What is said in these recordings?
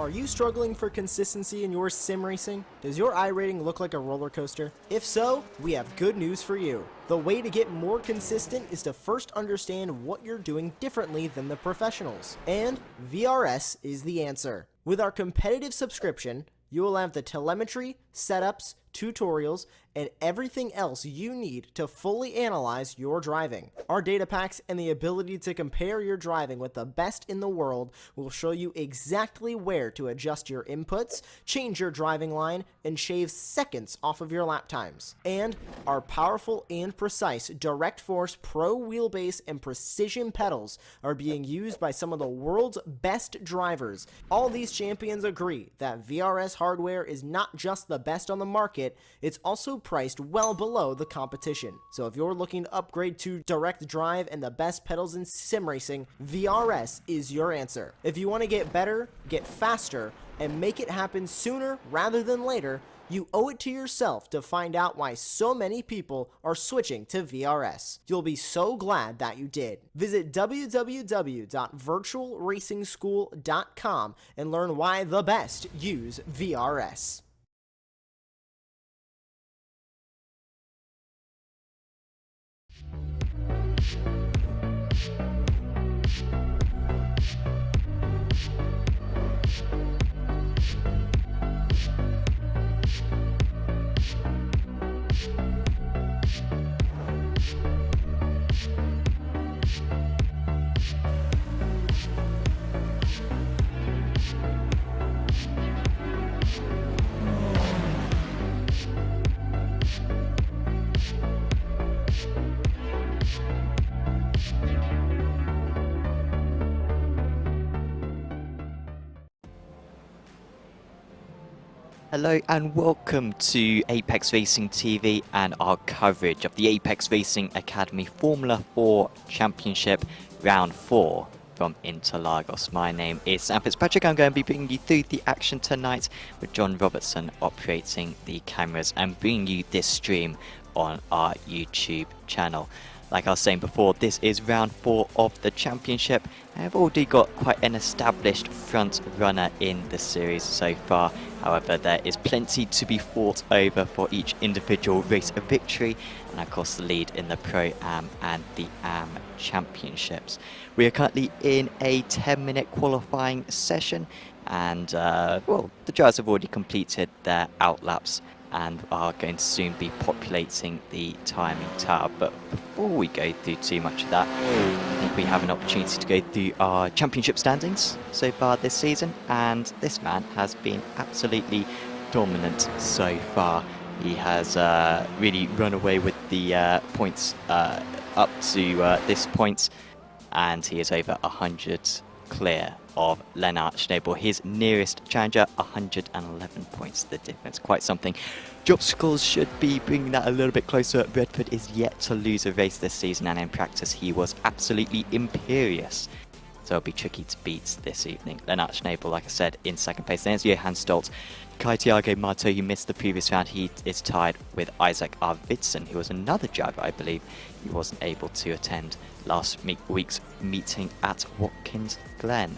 Are you struggling for consistency in your sim racing? Does your iRating look like a roller coaster? If so, we have good news for you. The way to get more consistent is to first understand what you're doing differently than the professionals. And VRS is the answer. With our competitive subscription, you will have the telemetry, setups, tutorials, and everything else you need to fully analyze your driving. Our data packs and the ability to compare your driving with the best in the world will show you exactly where to adjust your inputs, change your driving line, and shave seconds off of your lap times. And our powerful and precise Direct Force Pro wheelbase and precision pedals are being used by some of the world's best drivers. All these champions agree that VRS hardware is not just the best on the market, it's also priced well below the competition. So if you're looking to upgrade to direct drive and the best pedals in sim racing, VRS is your answer. If you want to get better, get faster, and make it happen sooner rather than later, you owe it to yourself to find out why so many people are switching to VRS. You'll be so glad that you did. Visit www.virtualracingschool.com and learn why the best use VRS. Hello and welcome to Apex Racing TV and our coverage of the Apex Racing Academy Formula 4 Championship Round 4 from Interlagos. My name is Sam Fitzpatrick. I'm going to be bringing you through the action tonight with John Robertson operating the cameras and bringing you this stream on our YouTube channel. Like I was saying before, this is round 4 of the championship. I've already got quite an established front runner in the series so far. However, there is plenty to be fought over for each individual race of victory, and of course the lead in the Pro-Am and the Am championships. We are currently in a 10-minute qualifying session, and well, the drivers have already completed their outlaps and are going to soon be populating the timing tower. But before we go through too much of that, I think we have an opportunity to go through our championship standings so far this season, and this man has been absolutely dominant so far. He has really run away with the points up to this point, and he is over 100 clear of Lennart Schnabel, his nearest challenger. 111 points the difference, quite something. Job scores should be bringing that a little bit closer. Redford is yet to lose a race this season, and in practice he was absolutely imperious, so it'll be tricky to beat this evening. Lennart Schnabel, like I said, in second place. Then there's Johan Stoltz. Kai-Tiago Marto, who missed the previous round, he is tied with Isaac Arvidsson, who was another driver, I believe. He wasn't able to attend last week's meeting at Watkins Glen.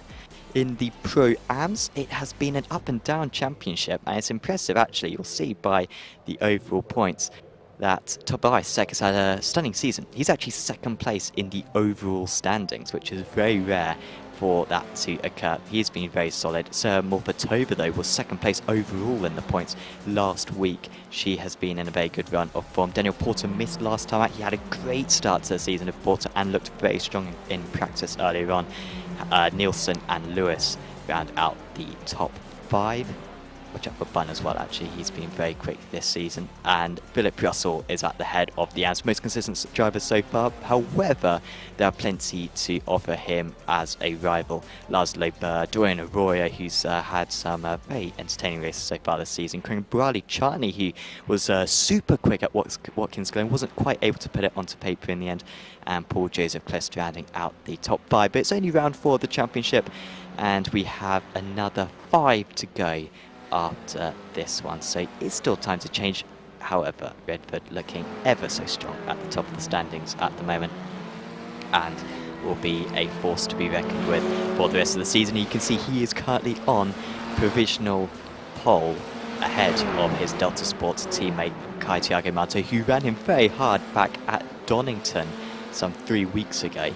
In the Pro-Ams, it has been an up and down championship, and it's impressive actually. You'll see by the overall points that Tobias Sek has had a stunning season. He's actually second place in the overall standings, which is very rare for that to occur. He's been very solid. Sarah Morfatova, though, was second place overall in the points last week. She has been in a very good run of form. Daniel Porter missed last time out. He had a great start to the season of Porter and looked very strong in practice earlier on. Nielsen and Lewis round out the top 5. Watch out for Bunn as well, actually. He's been very quick this season. And Philip Russell is at the head of the AM's most consistent drivers so far. However, there are plenty to offer him as a rival. Laszlo Burr, Dorian Arroyo, who's had some very entertaining races so far this season. Brali Charney, who was super quick at Watkins Glen, wasn't quite able to put it onto paper in the end. And Paul Joseph Klest rounding out the top 5. But it's only round 4 of the championship, and we have another 5 to go after this one, so it's still time to change. However, Redford looking ever so strong at the top of the standings at the moment, and will be a force to be reckoned with for the rest of the season. You can see he is currently on provisional pole ahead of his Delta Sports teammate Kai Thiago Mato, who ran him very hard back at Donington some 3 weeks ago.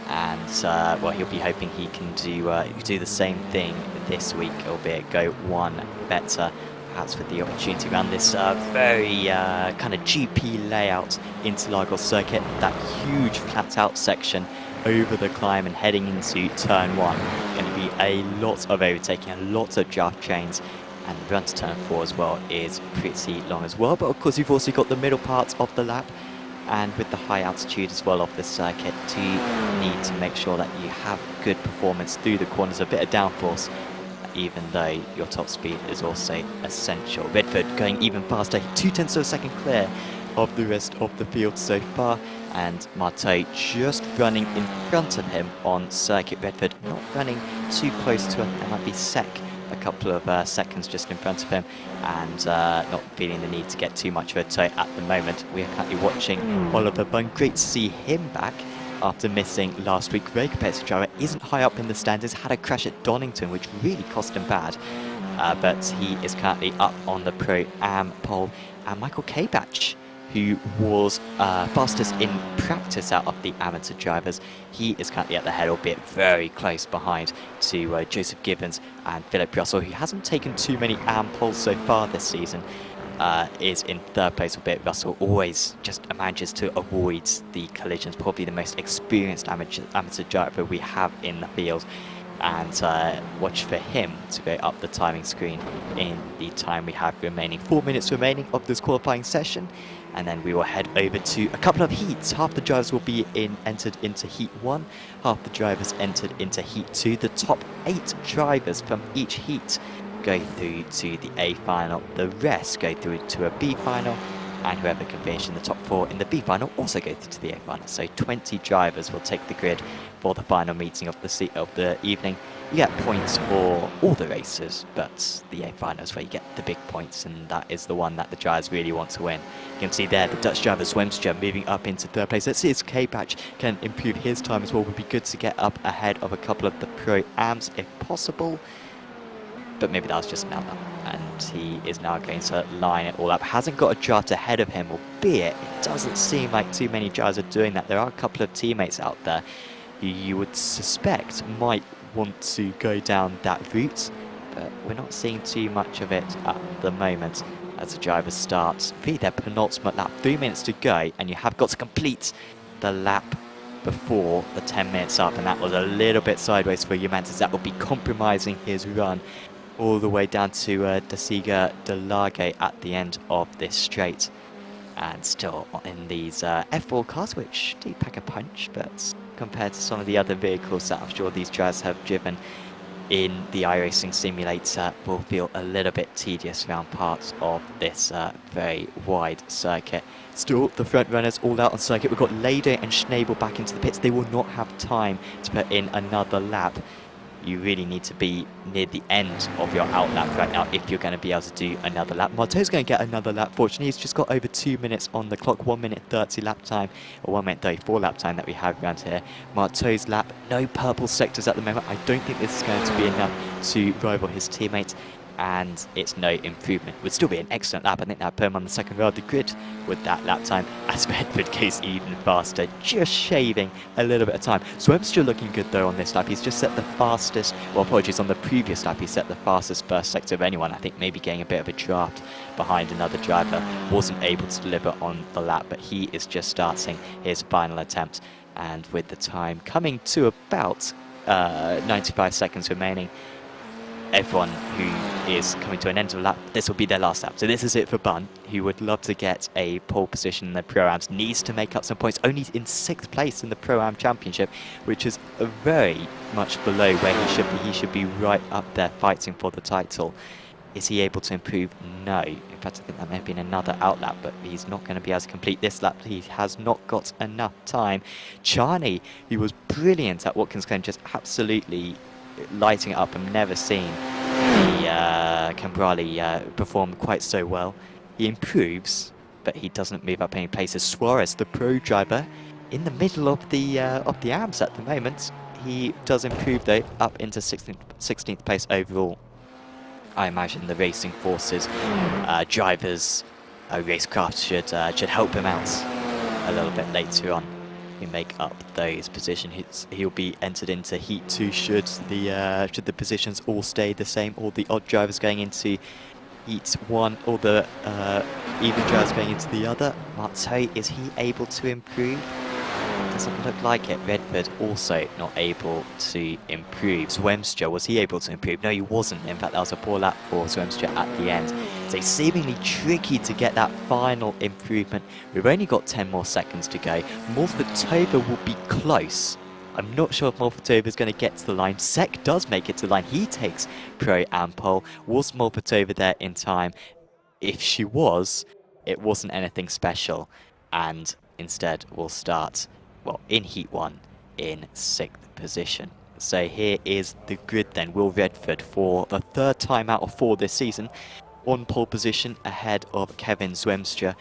And well, he'll be hoping he can do the same thing this week, albeit go one better, perhaps with the opportunity around this very kind of GP layout Interlagos circuit, that huge flat out section over the climb and heading into turn 1. Going to be a lot of overtaking, a lot of draft chains, and the run to turn 4 as well is pretty long as well. But of course you've also got the middle part of the lap, and with the high altitude as well of the circuit, you need to make sure that you have good performance through the corners, a bit of downforce, even though your top speed is also essential. Redford going even faster, 0.2 of a second clear of the rest of the field so far, and Marteau just running in front of him on circuit. Redford not running too close to him, there might be Sec a couple of seconds just in front of him, and not feeling the need to get too much of a tow at the moment. We are currently watching Oliver Bunn. Great to see him back after missing last week. Very competitive driver, isn't high up in the standings, had a crash at Donington which really cost him bad, but he is currently up on the Pro-Am pole. And Michael Kabach, who was fastest in practice out of the amateur drivers, he is currently at the head, albeit very close behind to Joseph Gibbons and Philip Russell, who hasn't taken too many AM poles so far this season, is in third place, albeit Russell always just manages to avoid the collisions, probably the most experienced amateur driver we have in the field. And watch for him to go up the timing screen in the time we have remaining. 4 minutes remaining of this qualifying session, and then we will head over to a couple of heats. Half the drivers will be entered into Heat 1, half the drivers entered into Heat 2. The top 8 drivers from each heat go through to the A final, the rest go through to a B final, and whoever can finish in the top 4 in the B final also go through to the A final. So 20 drivers will take the grid for the final meeting of the evening. You get points for all the races, but the A final is where you get the big points, and that is the one that the drivers really want to win. You can see there the Dutch driver Swemstra moving up into third place. Let's see if K-Patch can improve his time as well. Would be good to get up ahead of a couple of the Pro-Ams if possible. But maybe that was just an outlet, and he is now going to line it all up. Hasn't got a draft ahead of him, albeit it doesn't seem like too many drivers are doing that. There are a couple of teammates out there who you would suspect might want to go down that route, but we're not seeing too much of it at the moment as the drivers start really their penultimate lap. 3 minutes to go, and you have got to complete the lap before the 10 minutes up, and that was a little bit sideways for Humantis. That will be compromising his run all the way down to Desiga de Largue at the end of this straight. And still in these F4 cars, which do pack a punch, but compared to some of the other vehicles that I'm sure these drivers have driven in the iRacing simulator, will feel a little bit tedious around parts of this very wide circuit. Still, the front runners all out on circuit. We've got Lado and Schnabel back into the pits. They will not have time to put in another lap. You really need to be near the end of your out lap right now if you're going to be able to do another lap. Marteau's going to get another lap. Fortunately, he's just got over 2 minutes on the clock. 1 minute 30 lap time, or 1 minute 34 lap time that we have around here. Marteau's lap, no purple sectors at the moment. I don't think this is going to be enough to rival his teammates, and it's no improvement. Would still be an excellent lap. I think that put him on the second row of the grid with that lap time, as Bedford goes even faster, just shaving a little bit of time. Swemstra looking good though on this lap. He's just set the fastest, well, apologies, on the previous lap he set the fastest burst sector of anyone. I think maybe getting a bit of a draft behind another driver, wasn't able to deliver on the lap, but he is just starting his final attempt, and with the time coming to about 95 seconds remaining, everyone who is coming to an end of the lap, this will be their last lap. So this is it for Bunn, who would love to get a pole position in the Pro-Ams, needs to make up some points, only in 6th place in the Pro-Am Championship, which is very much below where he should be. He should be right up there fighting for the title. Is he able to improve? No. In fact, I think that may have been another outlap, but he's not going to be able to complete this lap. He has not got enough time. Charney, who was brilliant at Watkins Glen, just absolutely lighting it up. I've never seen the Cambrali perform quite so well. He improves, but he doesn't move up any places. Suarez, the pro driver, in the middle of the AMs at the moment. He does improve though, up into 16th place overall. I imagine the racing forces, drivers, racecraft should help him out a little bit later on. We make up those positions. He'll be entered into Heat 2 should the positions all stay the same, all the odd drivers going into Heat 1, all the even drivers going into the other. Marteau, is he able to improve? Doesn't look like it. Redford also not able to improve. Zwemstra, was he able to improve? No, he wasn't. In fact, that was a poor lap for Zwemstra at the end. So seemingly tricky to get that final improvement. We've only got 10 more seconds to go. Morfatover will be close. I'm not sure if Morfatover is going to get to the line. Sek does make it to the line. He takes Pro and Pole. Was Morfatover there in time? If she was, it wasn't anything special. And instead, we'll start, well, in Heat 1 in 6th position. So here is the grid then. Will Redford, for the 3rd time out of 4 this season, on pole position ahead of Kevin Zwemstra.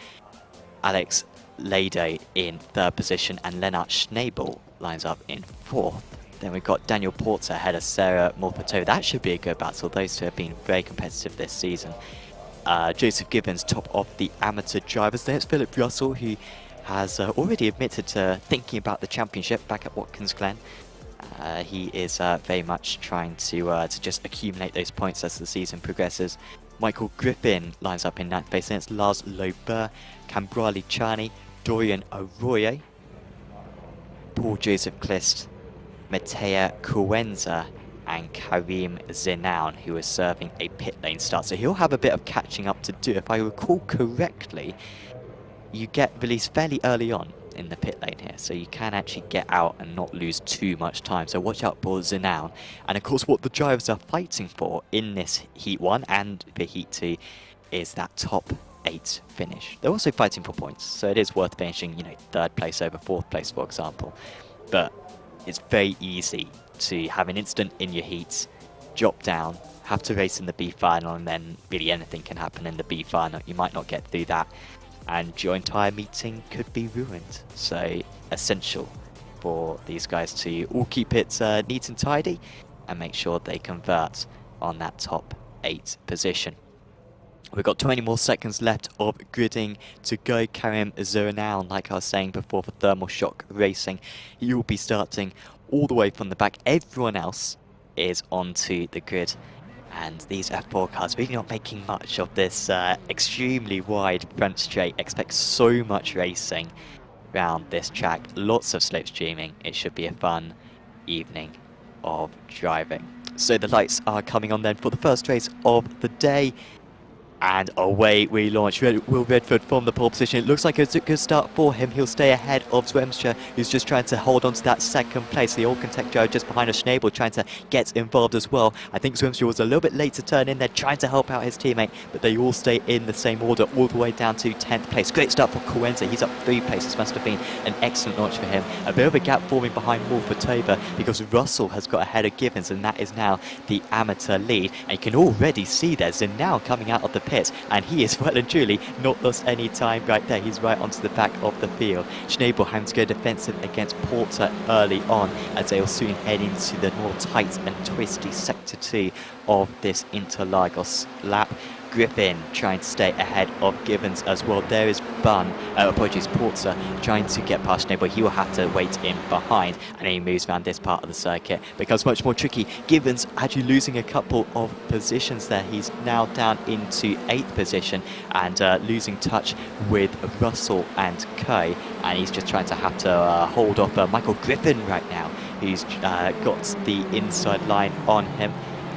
Alex Lado in 3rd position, and Lennart Schnabel lines up in 4th. Then we've got Daniel Porter ahead of Sarah Morfatover. That should be a good battle. Those two have been very competitive this season. Joseph Gibbons, top of the amateur drivers. There's Philip Russell, who has already admitted to thinking about the championship back at Watkins Glen. He is very much trying to just accumulate those points as the season progresses. Michael Griffin lines up in 9th place. Then it's Lars Lober, Cambrali Chani, Dorian Arroyo, Paul Joseph Klist, Matea Cuenza, and Karim Zinaun, who is serving a pit lane start. So he'll have a bit of catching up to do. If I recall correctly, you get released fairly early on in the pit lane here, so you can actually get out and not lose too much time. So watch out for Zinaun. And of course, what the drivers are fighting for in this Heat 1 and the Heat 2 is that top 8 finish. They're also fighting for points, so it is worth finishing, 3rd place over 4th place, for example. But it's very easy to have an incident in your heats, drop down, have to race in the B final, and then really anything can happen in the B final. You might not get through that, and your entire meeting could be ruined. So essential for these guys to all keep it neat and tidy and make sure they convert on that top 8 position. We've got 20 more seconds left of gridding to go. Karim Zinaun, like I was saying before, for Thermal Shock Racing, he will be starting all the way from the back. Everyone else is onto the grid, and these F4 cars really not making much of this extremely wide front straight. Expect so much racing around this track, lots of slipstreaming. It should be a fun evening of driving. So the lights are coming on then for the first race of the day. And away we launch. Will Redford from the pole position. It looks like it's a good start for him. He'll stay ahead of Zwemstra, who's just trying to hold on to that 2nd place. The Alcantech driver just behind us, Schnabel, trying to get involved as well. I think Zwemstra was a little bit late to turn in there, trying to help out his teammate, but they all stay in the same order all the way down to 10th place. Great start for Cuenza. He's up 3 places. Must have been an excellent launch for him. A bit of a gap forming behind Morfatover because Russell has got ahead of Gibbons, and that is now the amateur lead. And you can already see there's Zinaun coming out of the pits, and he is well and truly not lost any time right there. He's right onto the back of the field. Schnabel having to go defensive against Porter early on, as they will soon head into the more tight and twisty sector 2 of this Interlagos lap. Griffin trying to stay ahead of Gibbons as well. There is Porter trying to get past Schnabel. He will have to wait in behind, and he moves around this part of the circuit. Becomes much more tricky. Gibbons actually losing a couple of positions there. He's now down into 8th position and losing touch with Russell and Co. And he's just trying to have to hold off Michael Griffin right now, who's got the inside line on him.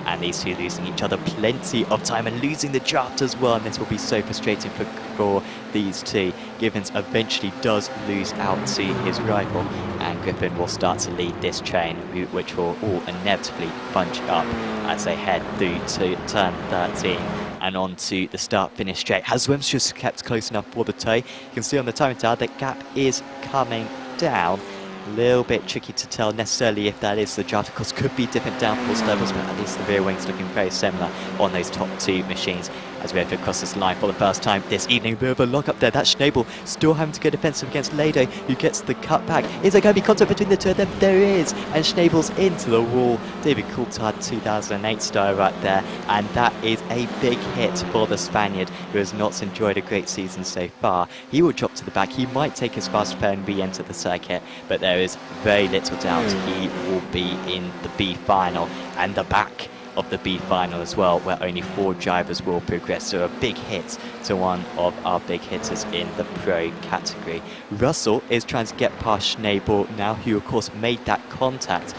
And these two losing each other plenty of time and losing the draft as well, and this will be so frustrating for these two. Gibbons eventually does lose out to his rival, and Griffin will start to lead this train, which will all inevitably bunch up as they head through to turn 13 and on to the start-finish straight. Has Zwemstra kept close enough for the toe? You can see on the timing tower that gap is coming down. A little bit tricky to tell necessarily if that is the draft. Of course, could be different downforce levels, but at least the rear wing's looking very similar on those top 2 machines. as we have to cross this line for the first time this evening. Bit of a lock up there. That's Schnabel still having to go defensive against Lado, who gets the cut back. Is there going to be contact between the two of them? There is, and Schnabel's into the wall. David Coulthard, 2008 style right there, and that is a big hit for the Spaniard, who has not enjoyed a great season so far. He will drop to the back. He might take his fast repair and re-enter the circuit, but there is very little doubt he will be in the B final and the back of the B final as well, where only 4 drivers will progress. So a big hit to one of our big hitters in the pro category. Russell is trying to get past Schnabel now, who of course made that contact.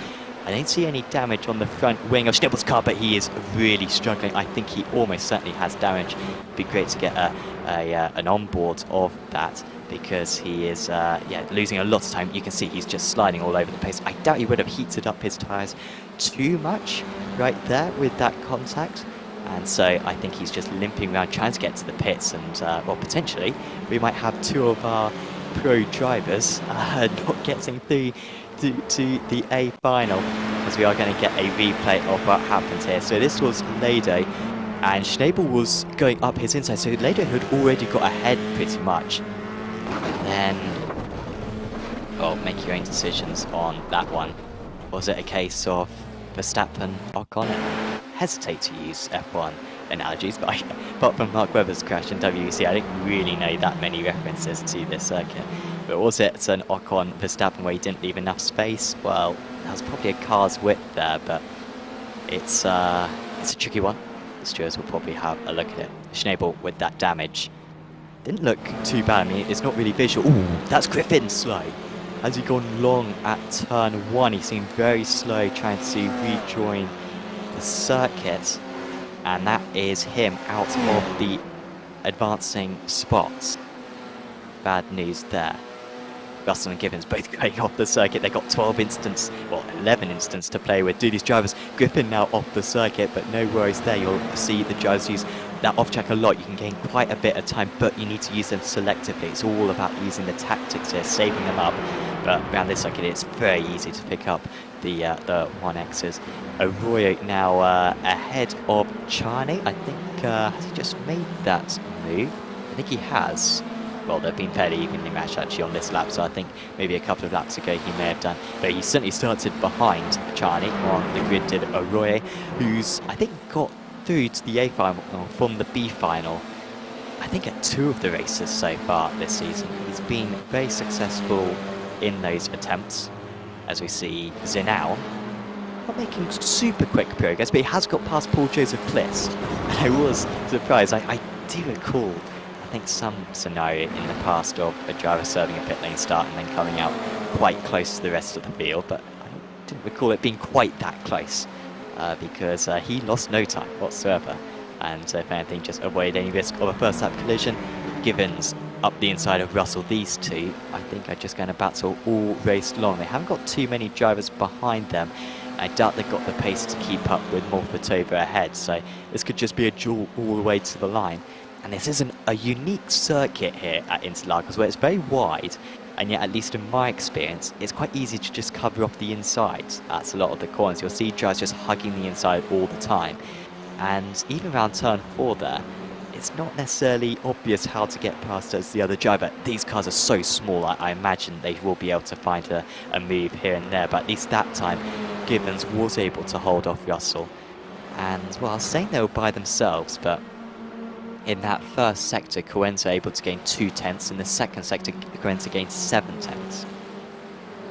I don't see any damage on the front wing of Schnabel's car, but he is really struggling. I think he almost certainly has damage. It'd be great to get an onboard of that, because he is losing a lot of time. You can see he's just sliding all over the place. I doubt he would have heated up his tyres too much right there with that contact. And so I think he's just limping around trying to get to the pits, and well, potentially we might have 2 of our pro drivers not getting through to the A final, as we are going to get a replay of what happened here. So this was Lado, and Schnabel was going up his inside, so Lado had already got ahead pretty much. And then, well, make your own decisions on that one. Was it a case of Verstappen, Ocon? I hesitate to use F1 analogies, but apart from Mark Webber's crash in WEC, I don't really know that many references to this circuit. But was it an Ocon Verstappen where he didn't leave enough space? Well, that was probably a car's width there, but it's a tricky one. The stewards will probably have a look at it. Schnabel with that damage didn't look too bad. I mean, it's not really visual. Ooh, that's Griffin slow. Has he gone long at turn 1? He seemed very slow trying to rejoin the circuit, and that is him out of the advancing spots. Bad news there. Russell and Gibbons both going off the circuit. They've got 11 instants to play with. Do these drivers. Griffin now off the circuit, but no worries there. You'll see the drivers use that off track a lot. You can gain quite a bit of time, but you need to use them selectively. It's all about using the tactics here, saving them up. But around this circuit, it's very easy to pick up the 1Xs. Arroyo now ahead of Charney. I think, has he just made that move? I think he has. Well, they've been fairly evenly matched actually on this lap, so I think maybe a couple of laps ago he may have done. But he certainly started behind Charney. On the grid did Arroyo, who's, I think, got through to the A final from the B final. I think at 2 of the races so far this season. He's been very successful in those attempts, as we see Zinao not making super quick progress, but he has got past Paul Joseph Clist. And I was surprised. I do recall, I think, some scenario in the past of a driver serving a pit lane start and then coming out quite close to the rest of the field, but I didn't recall it being quite that close, because he lost no time whatsoever, and if anything just avoided any risk of a first lap collision. Gibbons up the inside of Russell. These two, I think, are just going to battle all race long. They haven't got too many drivers behind them. I doubt they've got the pace to keep up with Morphetova ahead, so this could just be a duel all the way to the line. And this isn't a unique circuit here at Interlagos, where it's very wide, and yet, at least in my experience, it's quite easy to just cover off the inside. That's a lot of the corners. You'll see drivers just hugging the inside all the time. And even around turn 4 there, it's not necessarily obvious how to get past as the other driver. These cars are so small, I imagine they will be able to find a move here and there, but at least that time, Gibbons was able to hold off Russell. And, well, I was saying they were by themselves, but in that first sector, Coenza able to gain 2 tenths. In the second sector, Coenza gained 7 tenths.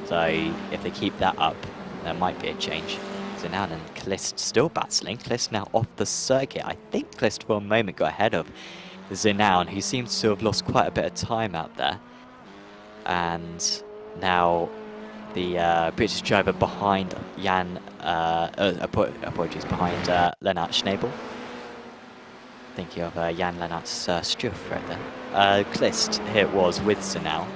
So if they keep that up, there might be a change. Zinan and Clist still battling. Clist now off the circuit. I think Clist for a moment got ahead of Zinan, who seems to have lost quite a bit of time out there. And now the British driver behind apologies, behind Lennart Schnabel. Thinking of Jan-Lennart Struff right there. Clist here it was with Zinan.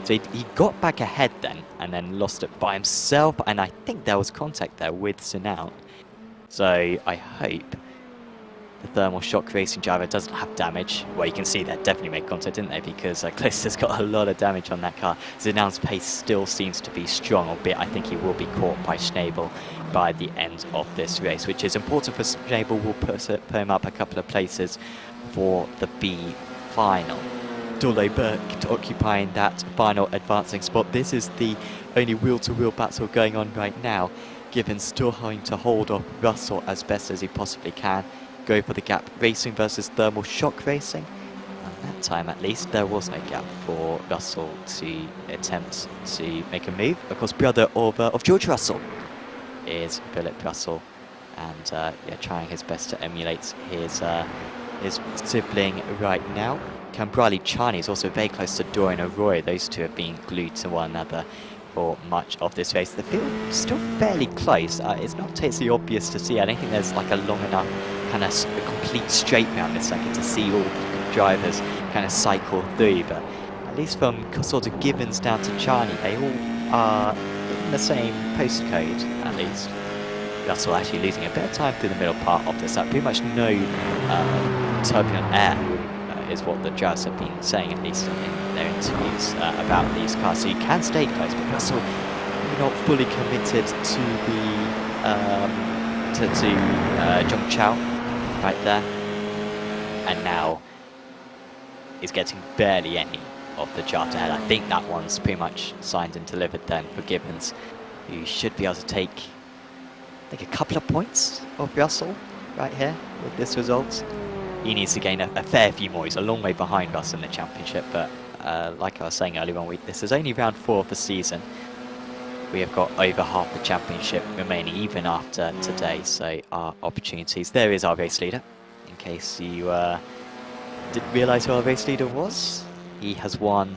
So he got back ahead then, and then lost it by himself, and I think there was contact there with Zinan. So I hope the Thermal Shock Racing driver doesn't have damage. Well, you can see that definitely made contact, didn't they? Because Closter's got a lot of damage on that car. Zinal's pace still seems to be strong, albeit I think he will be caught by Schnabel by the end of this race, which is important for Schnabel. Will put him up a couple of places for the B final. Dole Burke occupying that final advancing spot. This is the only wheel-to-wheel battle going on right now. Given still having to hold off Russell as best as he possibly can. Go for the gap. Racing versus Thermal Shock Racing. And that time at least there was no gap for Russell to attempt to make a move. Of course, brother of George Russell is Philip Russell, and yeah, trying his best to emulate his sibling right now. Cambrali Chani is also very close to Dorian O'Roy. Those two have been glued to one another for much of this race. The field is still fairly close. It's not totally obvious to see. I don't think there's like a long enough kind of complete straight round this second to see all the drivers kind of cycle through, but at least from sort of Gibbons down to Chani, they all are in the same postcode at least. Russell actually losing a bit of time through the middle part of this. Pretty much no turbulent air is what the drivers have been saying, at least in their interviews about these cars. So you can stay close, but Russell not fully committed to the Zhong Chao right there, and now is getting barely any of the draft ahead. I think that one's pretty much signed and delivered then for Gibbons, who should be able to take, I think, a couple of points off Russell right here with this result. He needs to gain a fair few more. He's a long way behind us in the championship, but like I was saying earlier on, this is only round 4 of the season. We have got over half the championship remaining even after today, so our opportunities. There is our race leader, in case you didn't realise who our race leader was. He has won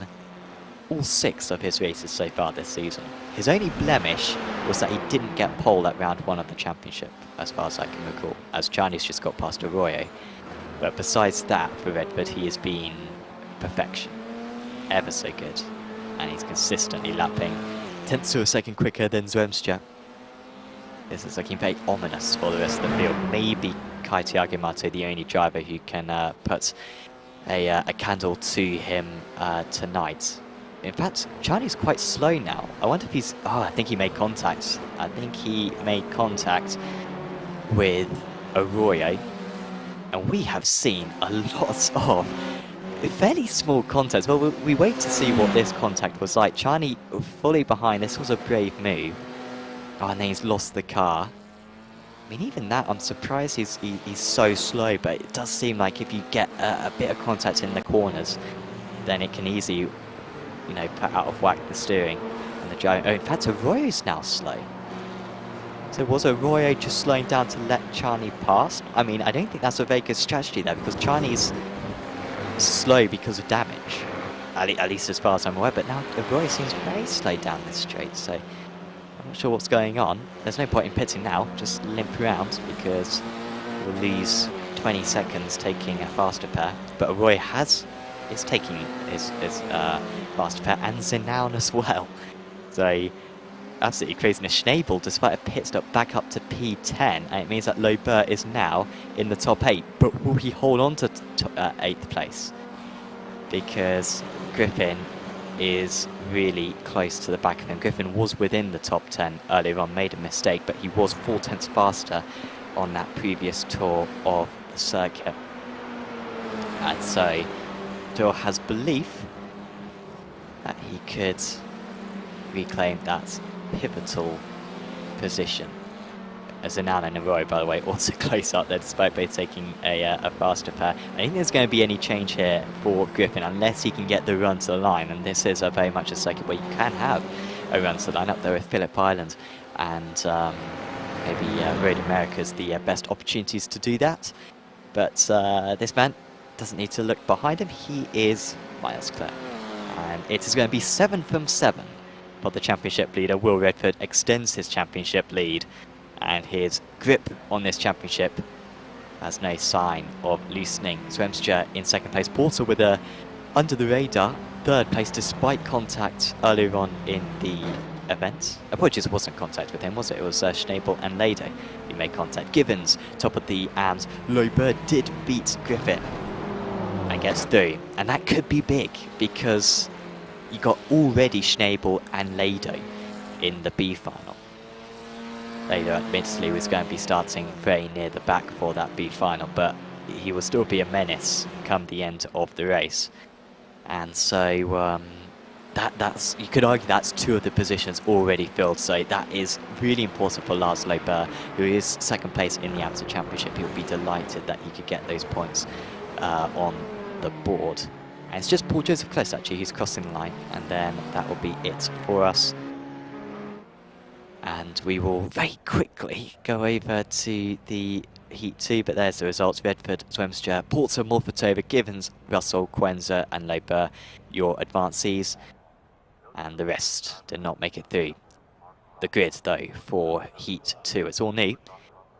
all 6 of his races so far this season. His only blemish was that he didn't get pole at round 1 of the championship, as far as I can recall, as Chinese just got past Arroyo. But besides that, for Redford, he has been perfection. Ever so good. And he's consistently lapping 10ths to a second quicker than Zwemstra. This is looking very ominous for the rest of the field. Maybe Kai Tiago-Mato, the only driver who can put a candle to him tonight. In fact, Charlie's quite slow now. I wonder if he's... Oh, I think he made contact. I think he made contact with Arroyo. And we have seen a lot of fairly small contacts. Well, we wait to see what this contact was like. Charlie fully behind. This was a brave move. Oh, and then he's lost the car. I mean, even that, I'm surprised he's so slow. But it does seem like if you get a bit of contact in the corners, then it can easily, you know, put out of whack the steering and the driving. Oh, in fact, Arroyo's now slow. So was Arroyo just slowing down to let Chani pass? I mean, I don't think that's a very good strategy there, because Chani's slow because of damage, at least as far as I'm aware. But now Arroyo seems very slow down this straight, so I'm not sure what's going on. There's no point in pitting now, just limp around, because we'll lose 20 seconds taking a faster pair. But Arroyo is taking his faster pair, and Zenown as well. So absolutely crazy. Schnabel, despite a pit stop, back up to P10, and it means that Lobert is now in the top 8. But will he hold on to 8th place? Because Griffin is really close to the back of him. Griffin was within the top 10 earlier on, made a mistake, but he was 4 tenths faster on that previous tour of the circuit. And so Doyle has belief that he could reclaim that pivotal position. Zenown and Arroyo, by the way, also close up there, despite both taking a faster pair. I don't think there's going to be any change here for Griffin unless he can get the run to the line, and this is very much a circuit where you can have a run to the line. Up there with Phillip Island and maybe Road America's the best opportunities to do that. But this man doesn't need to look behind him. He is miles clear, and it is going to be 7 from 7. But the championship leader, Will Redford, extends his championship lead, and his grip on this championship has no sign of loosening. Zwemstra in 2nd place, Porter with a under the radar 3rd place despite contact earlier on in the event. Apologies, it wasn't contact with him, was it? It was Schnabel and Lado who made contact. Givens, top of the AMs. Loiber did beat Griffith and gets through. And that could be big because you got already Schnabel and Lado in the B final. Lado admittedly was going to be starting very near the back for that B final, but he will still be a menace come the end of the race. And so that's, you could argue that's 2 of the positions already filled, so that is really important for Lars Loiber, who is 2nd place in the Amateur Championship. He would be delighted that he could get those points on the board. And it's just Paul Joseph Close actually who's crossing the line, and then that will be it for us. And we will very quickly go over to the Heat 2, but there's the results. Redford, Swemstra, Porter, Morfetova, Givens, Russell, Quenza and Loiber, your advancees. And the rest did not make it through. The grid, though, for Heat 2, it's all new.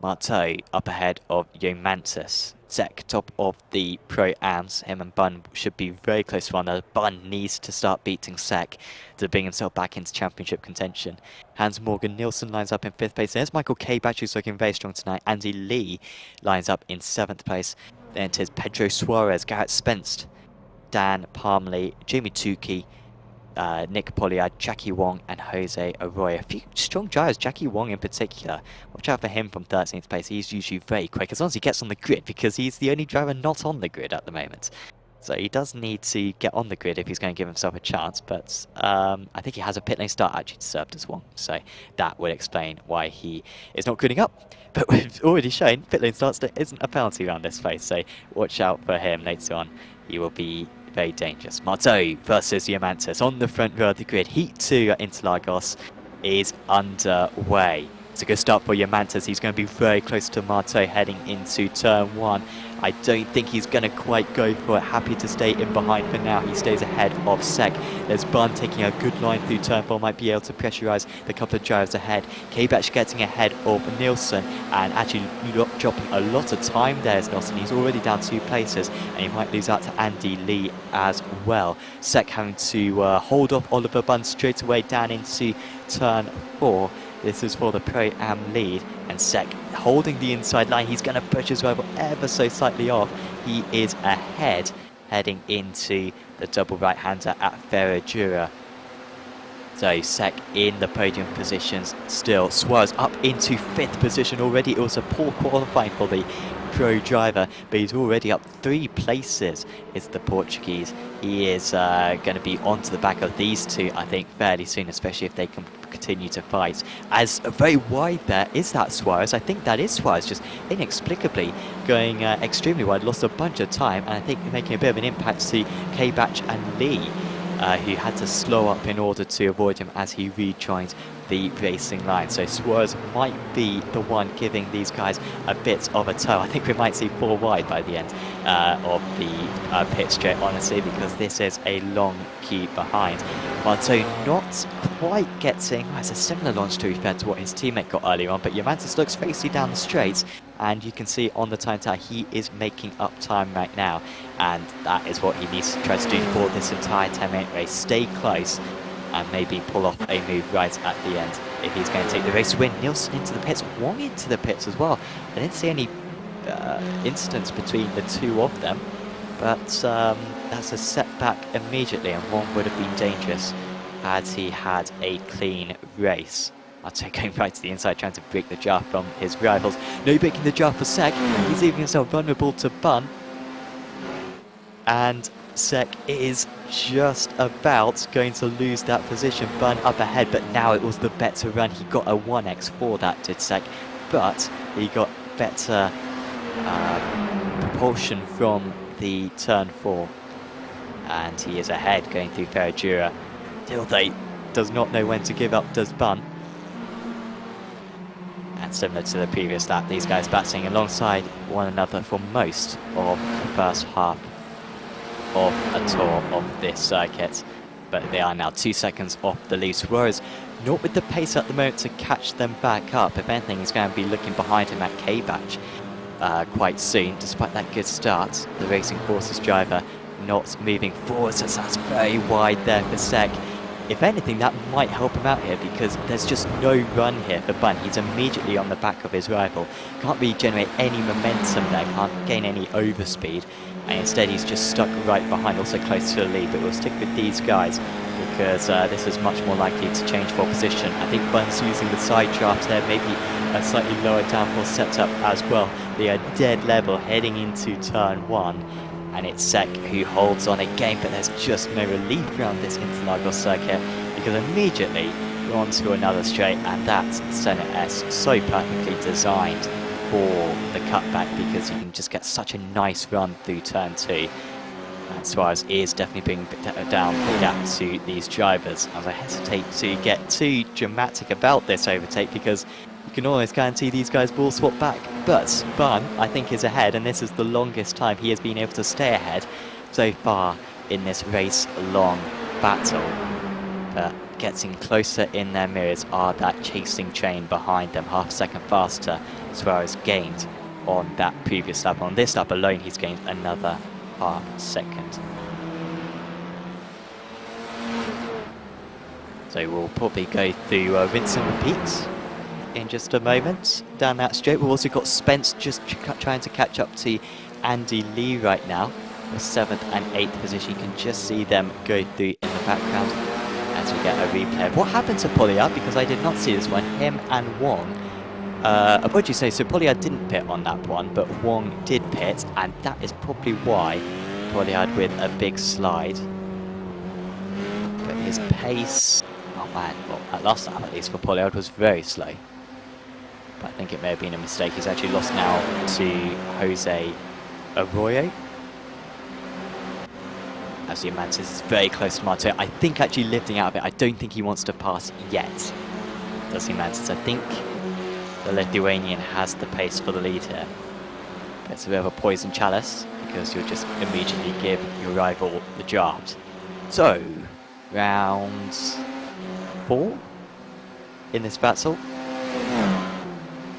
Marteau up ahead of Yomantis. Zek, top of the Pro-Ams. Him and Bun should be very close to one another. Bun needs to start beating Zek to bring himself back into championship contention. Hans Morgan Nielsen lines up in 5th place. There's Michael K-Batch, who's looking very strong tonight. Andy Lee lines up in 7th place. Then it is Pedro Suarez, Garrett Spence, Dan Palmley, Jamie Tukey, Nick Polliard, Jackie Wong and Jose Arroyo. A few strong drivers, Jackie Wong in particular. Watch out for him from 13th place. He's usually very quick as long as he gets on the grid, because he's the only driver not on the grid at the moment. So he does need to get on the grid if he's going to give himself a chance, but I think he has a pit lane start actually served as Wong, so that would explain why he is not griding up. But we've already shown pit lane starts isn't a penalty around this place, so watch out for him later on. He will be very dangerous. Marteau versus Diamantis on the front row of the grid. Heat 2 at Interlagos is underway. It's a good start for Diamantis. He's going to be very close to Marteau heading into turn 1. I don't think he's going to quite go for it. Happy to stay in behind for now. He stays ahead of Sek. There's Bun taking a good line through turn 4. Might be able to pressurize the couple of drivers ahead. K-Batch getting ahead of Nielsen and actually dropping a lot of time there as Nielsen. He's already down 2 places and he might lose out to Andy Lee as well. Sek having to hold off Oliver Bun straight away down into turn 4. This is for the Pro-Am lead, and Sek holding the inside line. He's going to push his rival ever so slightly off. He is ahead, heading into the double right-hander at Ferradura. So Sek in the podium positions still. Suarez up into 5th position already. It was a poor qualifying for the pro driver, but he's already up 3 places. It's the Portuguese. He is going to be onto the back of these 2, I think, fairly soon, especially if they can continue to fight. As very wide there, is that Suarez? I think that is Suarez, just inexplicably going extremely wide, lost a bunch of time, and I think making a bit of an impact to K-Batch and Lee, who had to slow up in order to avoid him as he rejoined the racing line. So Suarez might be the one giving these guys a bit of a tow. I think we might see 4 wide by the end of the pit straight, honestly, because this is a long queue behind. Marteau not quite getting, well, it's a similar launch to be fair to what his teammate got earlier on, but Diamantis looks facing down the straight, and you can see on the time tower he is making up time right now, and that is what he needs to try to do for this entire 10-minute race. Stay close and maybe pull off a move right at the end if he's going to take the race win. Nielsen into the pits, Wong into the pits as well. I didn't see any incidents between the 2 of them, but that's a setback immediately, and Wong would have been dangerous had he had a clean race. Marteau going right to the inside, trying to break the jar from his rivals. No breaking the jar for Sek. He's leaving himself vulnerable to Bun. And Sek is just about going to lose that position. Bun up ahead, but now it was the better run. He got a 1x for that, did Sek, but he got better propulsion from the turn 4. And he is ahead going through Ferradura. Tilde does not know when to give up, does Bun. And similar to the previous lap, these guys battling alongside one another for most of the first half of a tour of this circuit. But they are now 2 seconds off the lead. Suarez not with the pace at the moment to catch them back up. If anything, he's going to be looking behind him at K-Batch quite soon. Despite that good start, the Racing Forces driver not moving forward, so that's very wide there for Sek. if anything, that might help him out here because there's just no run here for Bun. He's immediately on the back of his rival. Can't really generate any momentum there, can't gain any overspeed. And instead he's just stuck right behind, also close to the lead. But we'll stick with these guys because this is much more likely to change for position. I think Bun's using the side draft there, maybe a slightly lower downforce setup as well. They are dead level heading into turn 1. And it's Sek who holds on again, but there's just no relief around this Interlagos circuit because immediately we're on to another straight, and that's Senna S, so perfectly designed for the cutback because you can just get such a nice run through turn 2. And Suarez is definitely bringing down the gap to these drivers, as I hesitate to get too dramatic about this overtake because you can almost guarantee these guys will swap back. But Bun, I think, is ahead, and this is the longest time he has been able to stay ahead so far in this race-long battle. But getting closer in their mirrors are that chasing train behind them, half a second faster. Suarez gained on that previous lap. On this lap alone, he's gained another half second. So we'll probably go through rinse and repeats in just a moment down that straight. We've also got Spence just trying to catch up to Andy Lee right now, the 7th and 8th position. You can just see them go through in the background as we get a replay of what happened to Pollard, because I did not see this one. Him and Wong, apologies, so Pollard didn't pit on that one, but Wong did pit, and that is probably why Pollard with a big slide. But his pace, oh man, well, at last lap at least for Pollard was very slow. But I think it may have been a mistake. He's actually lost now to Jose Arroyo. As the Mantis is very close to Marto. I think actually lifting out of it, I don't think he wants to pass yet. Does the Mantis? I think the Lithuanian has the pace for the lead here. But it's a bit of a poison chalice because you'll just immediately give your rival the draft. So, round 4 in this battle.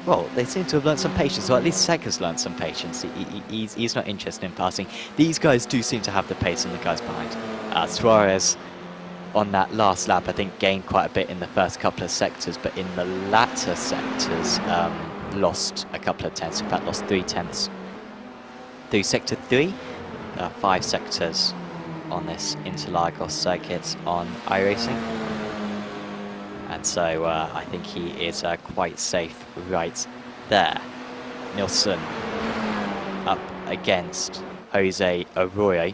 Well, they seem to have learned some patience, or at least Sek has learned some patience. He's not interested in passing. These guys do seem to have the pace on the guys behind. Suarez, on that last lap, I think gained quite a bit in the first couple of sectors, but in the latter sectors, lost a couple of tenths. In fact, lost 3 tenths. Through sector 3, 5 sectors on this Interlagos circuit on iRacing. And so I think he is quite safe right there. Nilsson up against Jose Arroyo.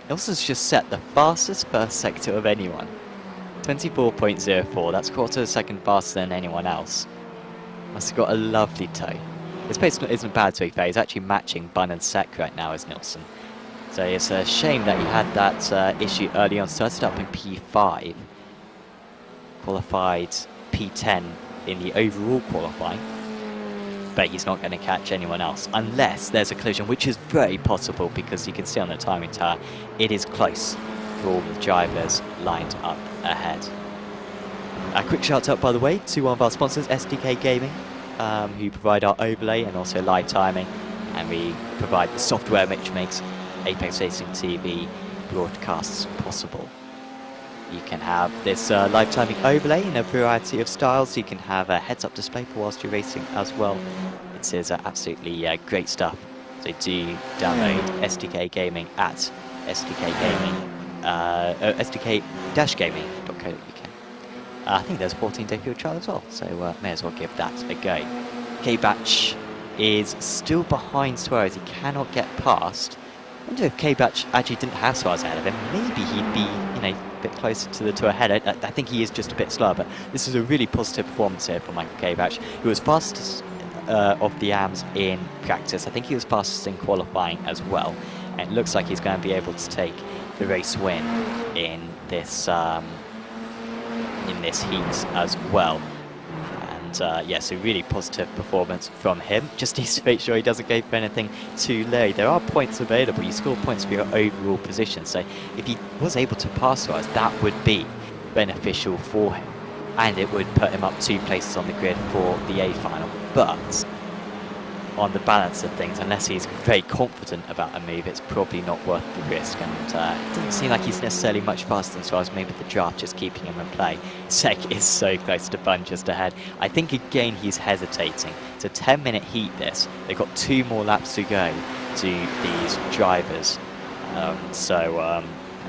Nilsson's just set the fastest first sector of anyone. 24.04, that's quarter of a second faster than anyone else. Must have got a lovely toe. His pace isn't bad to be fair, he's actually matching Bun and Sek right now as Nilsson. So it's a shame that he had that issue early on. Started up in P5. Qualified P10 in the overall qualifying, but he's not going to catch anyone else unless there's a collision, which is very possible because you can see on the timing tower it is close for all the drivers lined up ahead. A quick shout out, by the way, to one of our sponsors, SDK Gaming, who provide our overlay and also live timing, and we provide the software which makes Apex Racing TV broadcasts possible. You can have this live timing overlay in a variety of styles. You can have a heads-up display for whilst you're racing as well. It is absolutely great stuff. So do download SDK Gaming at SDK-gaming.co.uk. I think there's a 14-day field trial as well, so may as well give that a go. K-Batch is still behind Suarez. He cannot get past. I wonder if K-Batch actually didn't have Suarez ahead of him. Maybe he'd be, you know, a bit closer to the two ahead. I think he is just a bit slower, but this is a really positive performance here from Michael K-Batch, who was fastest of the AMs in practice. I think he was fastest in qualifying as well. And it looks like he's going to be able to take the race win in this heat as well. Yeah, so really positive performance from him. Just needs to make sure he doesn't go for anything too low. There are points available. You score points for your overall position. So if he was able to pass Suarez, that would be beneficial for him. And it would put him up 2 places on the grid for the A final. But on the balance of things, unless he's very confident about a move, it's probably not worth the risk. And it doesn't seem like he's necessarily much faster than Suarez, maybe the draft just keeping him in play. Sek is so close to Bun just ahead. I think again he's hesitating. It's a 10-minute heat this. They've got 2 more laps to go to these drivers.